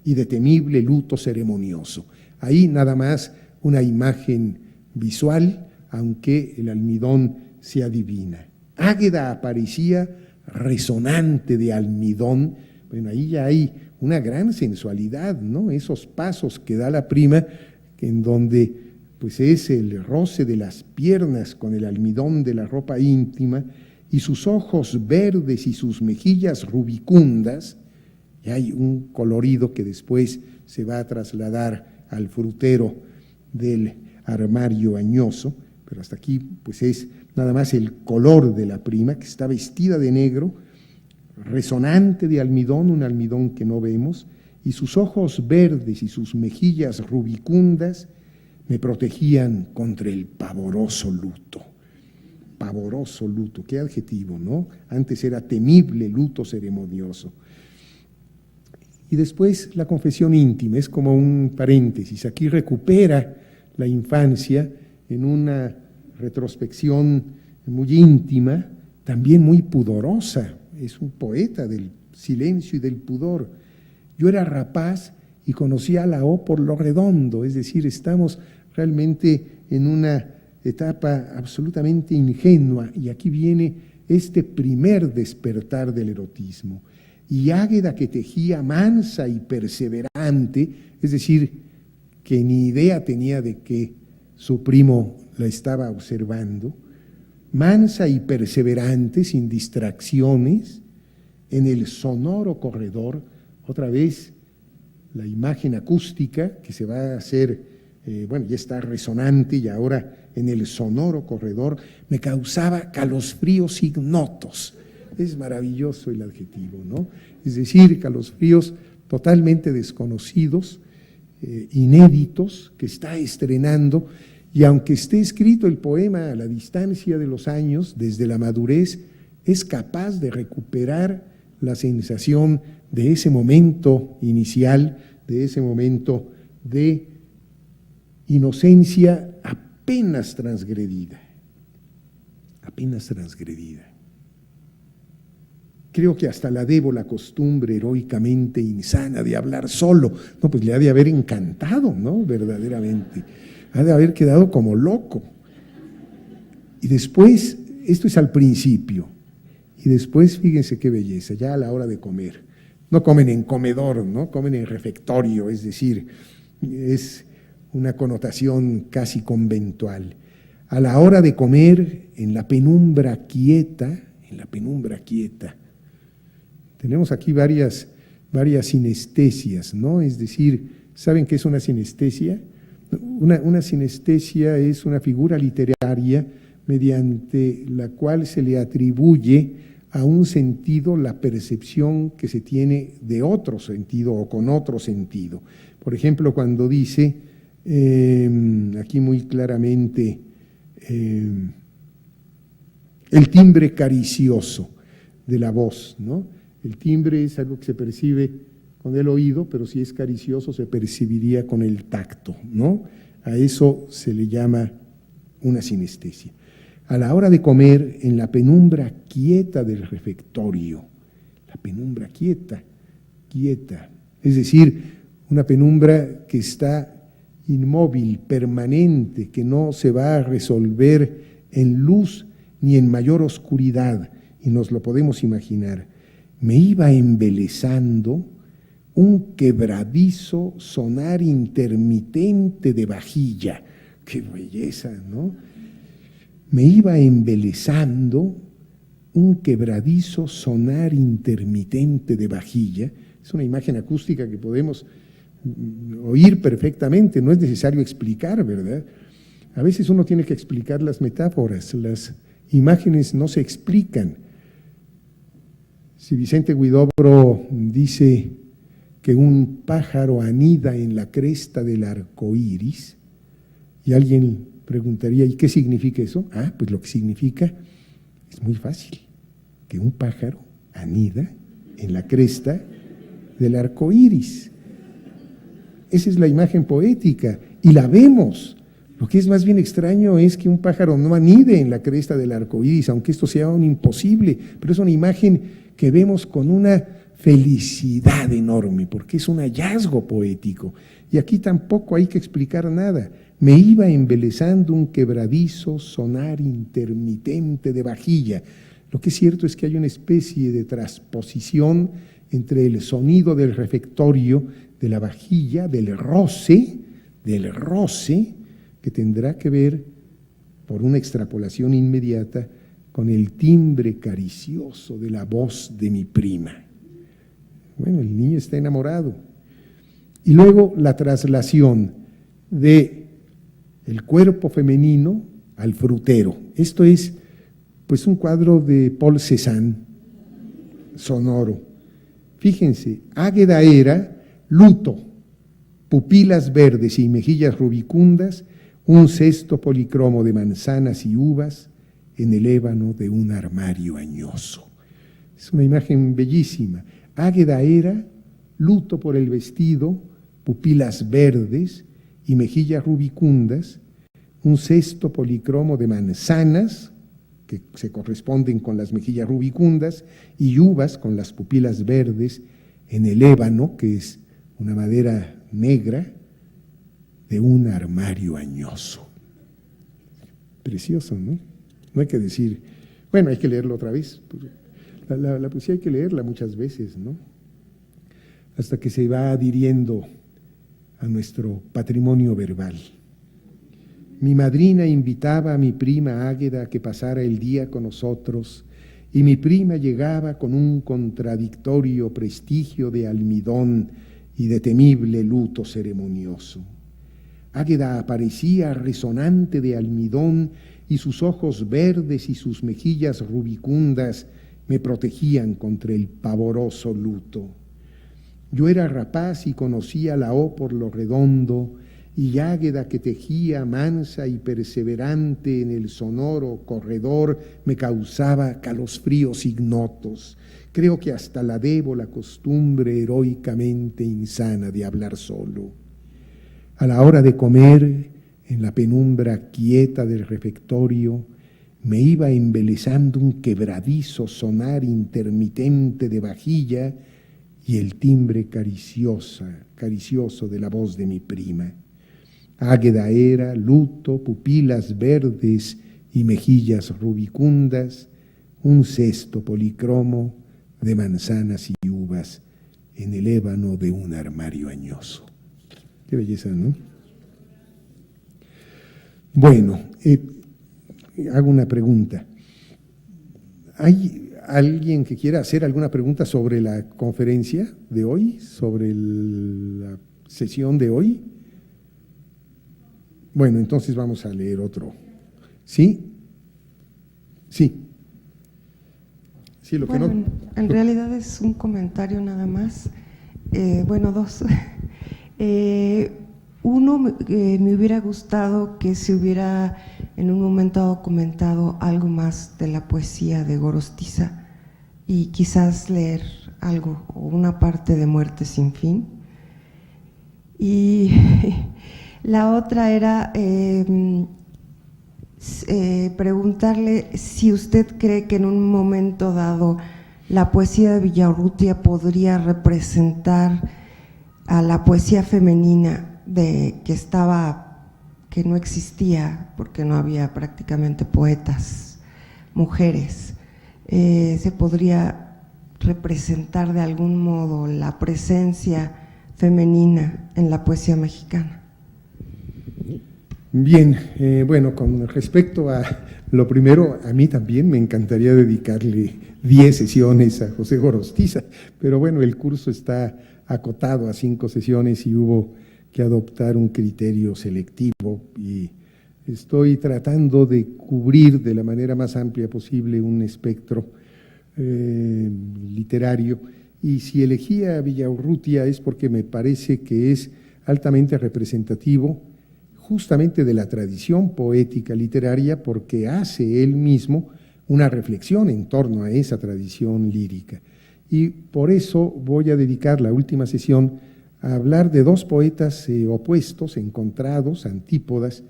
y de temible luto ceremonioso. Ahí nada más una imagen visual, aunque el almidón se adivina. Águeda aparecía resonante de almidón. Bueno, ahí ya hay una gran sensualidad, ¿no? Esos pasos que da la prima, en donde pues es el roce de las piernas con el almidón de la ropa íntima, y sus ojos verdes y sus mejillas rubicundas, y hay un colorido que después se va a trasladar al frutero del armario añoso, pero hasta aquí pues es nada más el color de la prima, que está vestida de negro, resonante de almidón, un almidón que no vemos, y sus ojos verdes y sus mejillas rubicundas me protegían contra el pavoroso luto. Pavoroso luto, qué adjetivo, ¿no? Antes era temible luto ceremonioso. Y después la confesión íntima, es como un paréntesis. Aquí recupera la infancia en una retrospección muy íntima, también muy pudorosa. Es un poeta del silencio y del pudor. Yo era rapaz y conocía la O por lo redondo, es decir, estamos realmente en una etapa absolutamente ingenua, y aquí viene este primer despertar del erotismo. Y Águeda, que tejía mansa y perseverante, es decir, que ni idea tenía de que su primo la estaba observando, mansa y perseverante, sin distracciones, en el sonoro corredor, otra vez la imagen acústica que se va a hacer, bueno, ya está resonante, y ahora en el sonoro corredor me causaba calosfríos ignotos. Es maravilloso el adjetivo, ¿no? Es decir, calosfríos totalmente desconocidos, inéditos, que está estrenando, y aunque esté escrito el poema a la distancia de los años, desde la madurez, es capaz de recuperar la sensación de ese momento inicial, de ese momento de inocencia apenas transgredida, apenas transgredida. Creo que hasta la debo la costumbre heroicamente insana de hablar solo. No, pues le ha de haber encantado, ¿no? Verdaderamente. Ha de haber quedado como loco. Y después, esto es al principio, y después fíjense qué belleza, ya a la hora de comer. No comen en comedor, ¿no? Comen en refectorio, es decir, es una connotación casi conventual. A la hora de comer, en la penumbra quieta, tenemos aquí varias sinestesias, ¿no? Es decir, ¿saben qué es una sinestesia? Una sinestesia es una figura literaria mediante la cual se le atribuye a un sentido la percepción que se tiene de otro sentido o con otro sentido. Por ejemplo, cuando dice, aquí muy claramente, el timbre caricioso de la voz, ¿no? El timbre es algo que se percibe con el oído, pero si es caricioso se percibiría con el tacto, ¿no? A eso se le llama una sinestesia. A la hora de comer, en la penumbra quieta del refectorio, la penumbra quieta, es decir, una penumbra que está inmóvil, permanente, que no se va a resolver en luz ni en mayor oscuridad, y nos lo podemos imaginar. Me iba embelesando un quebradizo sonar intermitente de vajilla. ¡Qué belleza!, ¿no? Me iba embelesando un quebradizo sonar intermitente de vajilla. Es una imagen acústica que podemos oír perfectamente, no es necesario explicar, ¿verdad? A veces uno tiene que explicar las metáforas, las imágenes no se explican. Si Vicente Huidobro dice que un pájaro anida en la cresta del arco iris, y alguien preguntaría, ¿y qué significa eso? Pues lo que significa es muy fácil, que un pájaro anida en la cresta del arco iris. Esa es la imagen poética, y la vemos. Lo que es más bien extraño es que un pájaro no anide en la cresta del arco iris, aunque esto sea un imposible, pero es una imagen que vemos con una felicidad enorme, porque es un hallazgo poético. Y aquí tampoco hay que explicar nada. Me iba embelesando un quebradizo sonar intermitente de vajilla. Lo que es cierto es que hay una especie de transposición entre el sonido del refectorio, de la vajilla, del roce, que tendrá que ver, por una extrapolación inmediata, con el timbre caricioso de la voz de mi prima. Bueno, el niño está enamorado. Y luego la traslación de el cuerpo femenino al frutero. Esto es, pues, un cuadro de Paul Cézanne, sonoro. Fíjense, Águeda era luto, pupilas verdes y mejillas rubicundas, un cesto policromo de manzanas y uvas en el ébano de un armario añoso. Es una imagen bellísima. Águeda era luto por el vestido, pupilas verdes y mejillas rubicundas, un cesto policromo de manzanas, que se corresponden con las mejillas rubicundas, y uvas con las pupilas verdes en el ébano, que es una madera negra, de un armario añoso. Precioso, ¿no? No hay que decir, bueno, hay que leerlo otra vez. La poesía hay que leerla muchas veces, ¿no? Hasta que se va adhiriendo a nuestro patrimonio verbal. Mi madrina invitaba a mi prima Águeda a que pasara el día con nosotros, y mi prima llegaba con un contradictorio prestigio de almidón y de temible luto ceremonioso. Águeda aparecía resonante de almidón, y sus ojos verdes y sus mejillas rubicundas me protegían contra el pavoroso luto. Yo era rapaz y conocía la O por lo redondo, y Águeda, que tejía mansa y perseverante en el sonoro corredor, me causaba calosfríos ignotos. Creo que hasta la debo la costumbre heroicamente insana de hablar solo. A la hora de comer, en la penumbra quieta del refectorio, me iba embelesando un quebradizo sonar intermitente de vajilla y el timbre caricioso de la voz de mi prima. Águeda era luto, pupilas verdes y mejillas rubicundas, un cesto policromo de manzanas y uvas en el ébano de un armario añoso. Qué belleza, ¿no? Bueno, hago una pregunta. ¿Hay alguien que quiera hacer alguna pregunta sobre la conferencia de hoy, sobre la sesión de hoy? Bueno, entonces vamos a leer otro. ¿Sí? Sí. Sí, lo bueno, que no… en realidad es un comentario nada más. Bueno, dos. Uno, me hubiera gustado que se hubiera en un momento dado comentado algo más de la poesía de Gorostiza y quizás leer algo o una parte de Muerte sin fin. Y la otra era preguntarle si usted cree que en un momento dado la poesía de Villaurrutia podría representar a la poesía femenina que no existía porque no había prácticamente poetas, mujeres. Se podría representar de algún modo la presencia femenina en la poesía mexicana. Bien, bueno, con respecto a lo primero, a mí también me encantaría dedicarle 10 sesiones a José Gorostiza, pero bueno, el curso está acotado a 5 sesiones y hubo que adoptar un criterio selectivo y Estoy tratando de cubrir de la manera más amplia posible un espectro literario, y si elegí a Villaurrutia es porque me parece que es altamente representativo justamente de la tradición poética literaria, porque hace él mismo una reflexión en torno a esa tradición lírica. Y por eso voy a dedicar la última sesión a hablar de dos poetas opuestos, encontrados, antípodas,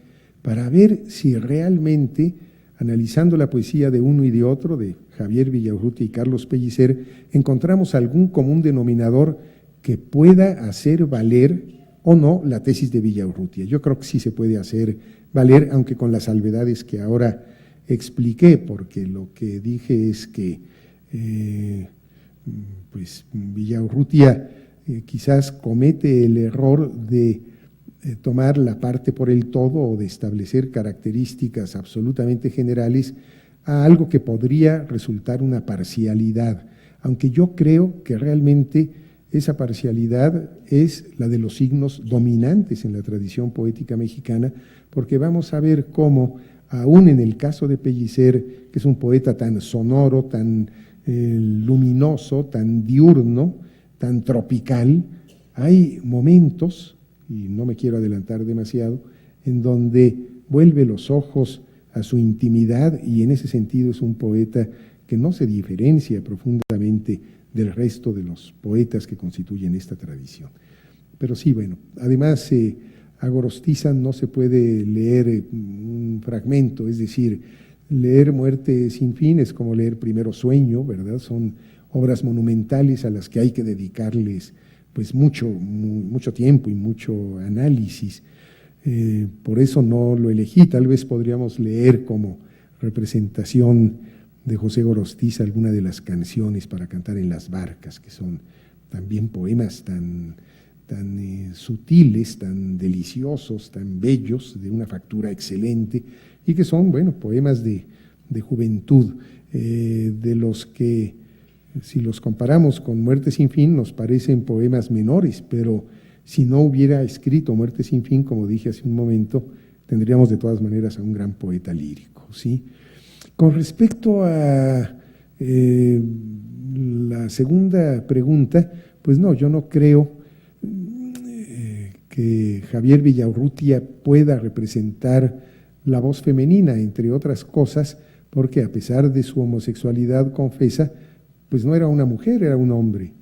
para ver si realmente, analizando la poesía de uno y de otro, de Javier Villaurrutia y Carlos Pellicer, encontramos algún común denominador que pueda hacer valer o no la tesis de Villaurrutia. Yo creo que sí se puede hacer valer, aunque con las salvedades que ahora expliqué, porque lo que dije es que pues Villaurrutia quizás comete el error de tomar la parte por el todo o de establecer características absolutamente generales a algo que podría resultar una parcialidad, aunque yo creo que realmente esa parcialidad es la de los signos dominantes en la tradición poética mexicana, porque vamos a ver cómo, aún en el caso de Pellicer, que es un poeta tan sonoro, tan luminoso, tan diurno, tan tropical, hay momentos, y no me quiero adelantar demasiado, en donde vuelve los ojos a su intimidad, y en ese sentido es un poeta que no se diferencia profundamente del resto de los poetas que constituyen esta tradición. Pero sí, bueno, además a Gorostiza no se puede leer un fragmento, es decir, leer Muerte sin fin es como leer Primero Sueño, ¿verdad? Son obras monumentales a las que hay que dedicarles pues mucho tiempo y mucho análisis. Por eso no lo elegí. Tal vez podríamos leer como representación de José Gorostiza alguna de las canciones para cantar en las barcas, que son también poemas tan sutiles, tan deliciosos, tan bellos, de una factura excelente, y que son, bueno, poemas de juventud, de los que, si los comparamos con Muerte sin fin, nos parecen poemas menores, pero si no hubiera escrito Muerte sin fin, como dije hace un momento, tendríamos de todas maneras a un gran poeta lírico, ¿sí? Con respecto a la segunda pregunta, pues no, yo no creo que Javier Villaurrutia pueda representar la voz femenina, entre otras cosas, porque a pesar de su homosexualidad confesa, pues no era una mujer, era un hombre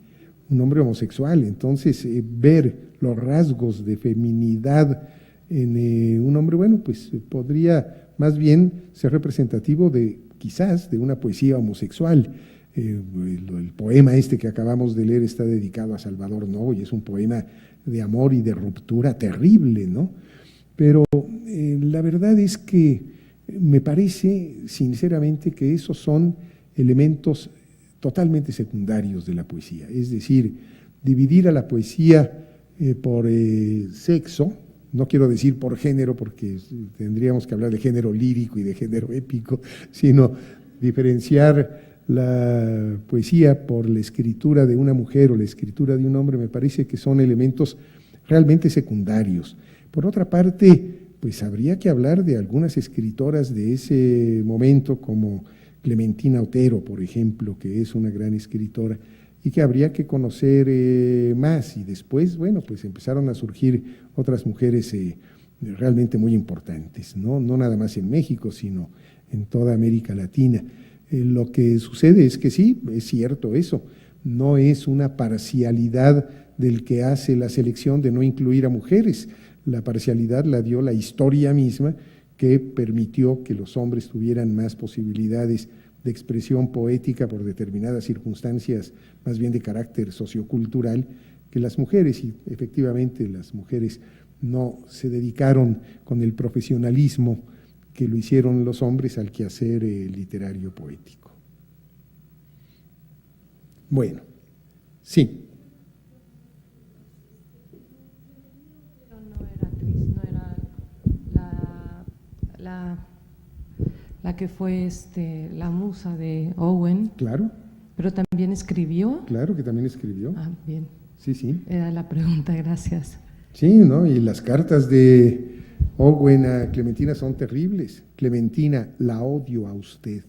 homosexual. Entonces, ver los rasgos de feminidad en un hombre, bueno, pues podría más bien ser representativo de, quizás, de una poesía homosexual. El poema este que acabamos de leer está dedicado a Salvador Novo, y es un poema de amor y de ruptura terrible, ¿no? Pero la verdad es que me parece, sinceramente, que esos son elementos totalmente secundarios de la poesía. Es decir, dividir a la poesía por sexo, no quiero decir por género, porque tendríamos que hablar de género lírico y de género épico, sino diferenciar la poesía por la escritura de una mujer o la escritura de un hombre, me parece que son elementos realmente secundarios. Por otra parte, pues habría que hablar de algunas escritoras de ese momento, como Clementina Otero, por ejemplo, que es una gran escritora y que habría que conocer más. Y después, bueno, pues empezaron a surgir otras mujeres realmente muy importantes, no nada más en México, sino en toda América Latina. Lo que sucede es que sí, es cierto eso, no es una parcialidad del que hace la selección de no incluir a mujeres. La parcialidad la dio la historia misma, que permitió que los hombres tuvieran más posibilidades de expresión poética por determinadas circunstancias, más bien de carácter sociocultural, que las mujeres. Y efectivamente las mujeres no se dedicaron con el profesionalismo que lo hicieron los hombres al quehacer literario poético. Bueno, sí. No era actriz, no era la que fue la musa de Owen. Claro. Pero también escribió. Claro que también escribió. Ah, bien. Sí, sí. Era la pregunta, gracias. Sí, ¿no? Y las cartas de Oh, buena, Clementina, son terribles. Clementina, la odio a usted.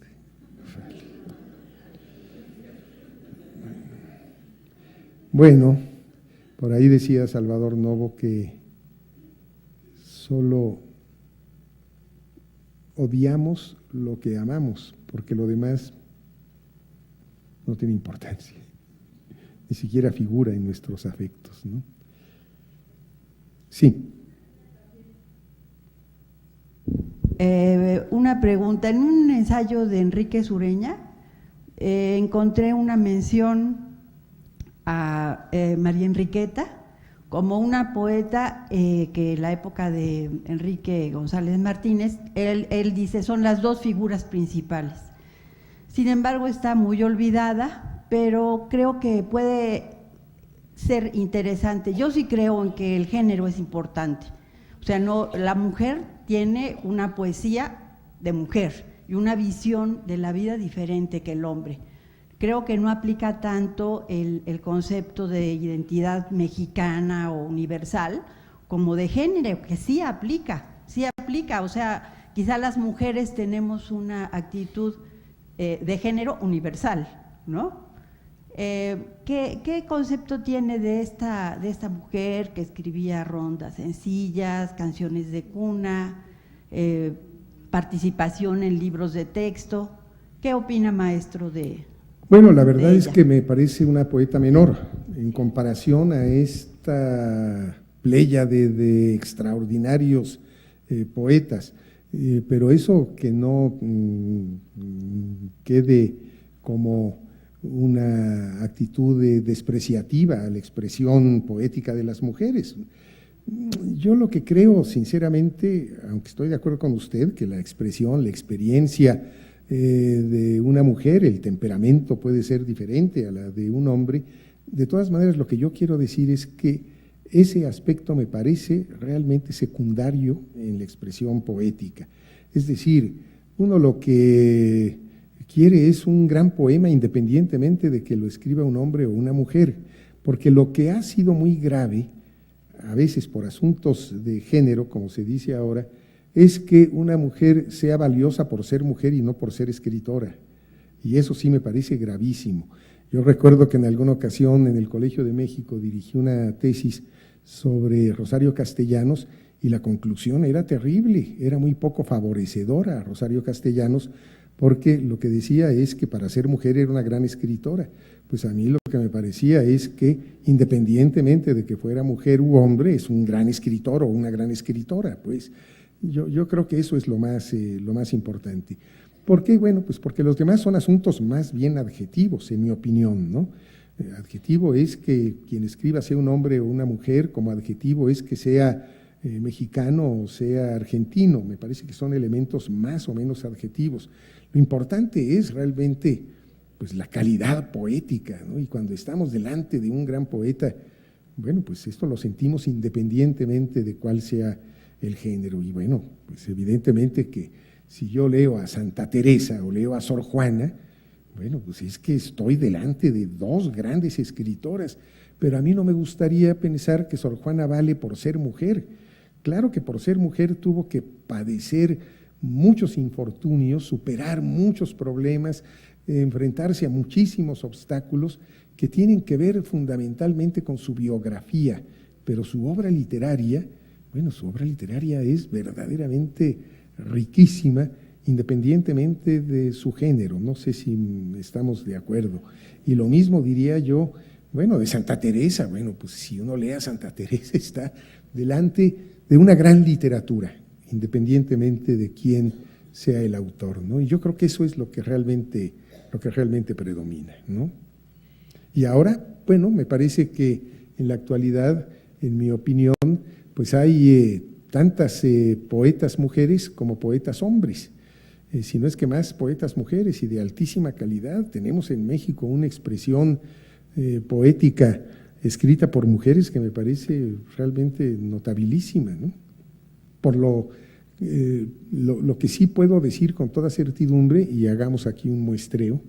Bueno, por ahí decía Salvador Novo que solo odiamos lo que amamos, porque lo demás no tiene importancia, ni siquiera figura en nuestros afectos, ¿no? Sí. Una pregunta. En un ensayo de Enrique Sureña encontré una mención a María Enriqueta como una poeta que en la época de Enrique González Martínez, él dice, son las dos figuras principales. Sin embargo, está muy olvidada, pero creo que puede ser interesante. Yo sí creo en que el género es importante. O sea, no, la mujer tiene una poesía de mujer y una visión de la vida diferente que el hombre. Creo que no aplica tanto el concepto de identidad mexicana o universal como de género, que sí aplica, o sea, quizá las mujeres tenemos una actitud de género universal, ¿no? ¿Qué concepto tiene de esta mujer que escribía rondas sencillas, canciones de cuna, participación en libros de texto? ¿Qué opina, maestro, de Bueno, la verdad de es ella? que me parece una poeta menor en comparación a esta pléyade de extraordinarios poetas, pero eso que no quede como una actitud despreciativa a la expresión poética de las mujeres. Yo lo que creo, sinceramente, aunque estoy de acuerdo con usted, que la expresión, la experiencia de una mujer, el temperamento puede ser diferente a la de un hombre, de todas maneras lo que yo quiero decir es que ese aspecto me parece realmente secundario en la expresión poética. Es decir, uno lo que quiere es un gran poema independientemente de que lo escriba un hombre o una mujer, porque lo que ha sido muy grave, a veces por asuntos de género, como se dice ahora, es que una mujer sea valiosa por ser mujer y no por ser escritora. Y eso sí me parece gravísimo. Yo recuerdo que en alguna ocasión en el Colegio de México dirigí una tesis sobre Rosario Castellanos y la conclusión era terrible, era muy poco favorecedora a Rosario Castellanos, porque lo que decía es que para ser mujer era una gran escritora. Pues a mí lo que me parecía es que independientemente de que fuera mujer u hombre, es un gran escritor o una gran escritora, pues yo creo que eso es lo más importante. ¿Por qué? Bueno, pues porque los demás son asuntos más bien adjetivos, en mi opinión, ¿no? Adjetivo es que quien escriba sea un hombre o una mujer, como adjetivo es que sea mexicano o sea argentino, me parece que son elementos más o menos adjetivos. Lo importante es realmente pues la calidad poética, ¿no? Y cuando estamos delante de un gran poeta, bueno, pues esto lo sentimos independientemente de cuál sea el género. Y bueno, pues evidentemente que si yo leo a Santa Teresa o leo a Sor Juana, bueno, pues es que estoy delante de dos grandes escritoras, pero a mí no me gustaría pensar que Sor Juana vale por ser mujer. Claro que por ser mujer tuvo que padecer muchos infortunios, superar muchos problemas, enfrentarse a muchísimos obstáculos que tienen que ver fundamentalmente con su biografía, pero su obra literaria, bueno, su obra literaria es verdaderamente riquísima, independientemente de su género. No sé si estamos de acuerdo. Y lo mismo diría yo, bueno, de Santa Teresa. Bueno, pues si uno lee a Santa Teresa está delante de una gran literatura, independientemente de quién sea el autor, ¿no? Y yo creo que eso es lo que realmente predomina, ¿no? Y ahora, bueno, me parece que en la actualidad, en mi opinión, pues hay tantas poetas mujeres como poetas hombres, si no es que más poetas mujeres y de altísima calidad. Tenemos en México una expresión poética escrita por mujeres que me parece realmente notabilísima, ¿no? Por lo que sí puedo decir con toda certidumbre, y hagamos aquí un muestreo,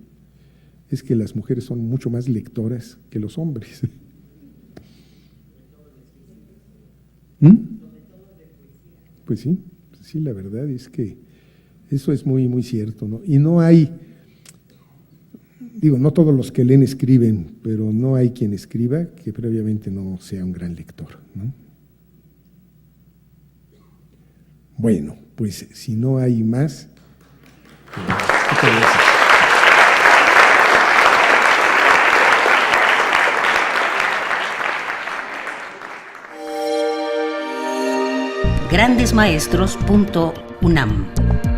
es que las mujeres son mucho más lectoras que los hombres. Pues sí, la verdad es que eso es muy, muy cierto, ¿no? Y no hay, digo, no todos los que leen escriben, pero no hay quien escriba que previamente no sea un gran lector, ¿no? Bueno, pues si no hay más, muchas gracias. grandesmaestros.unam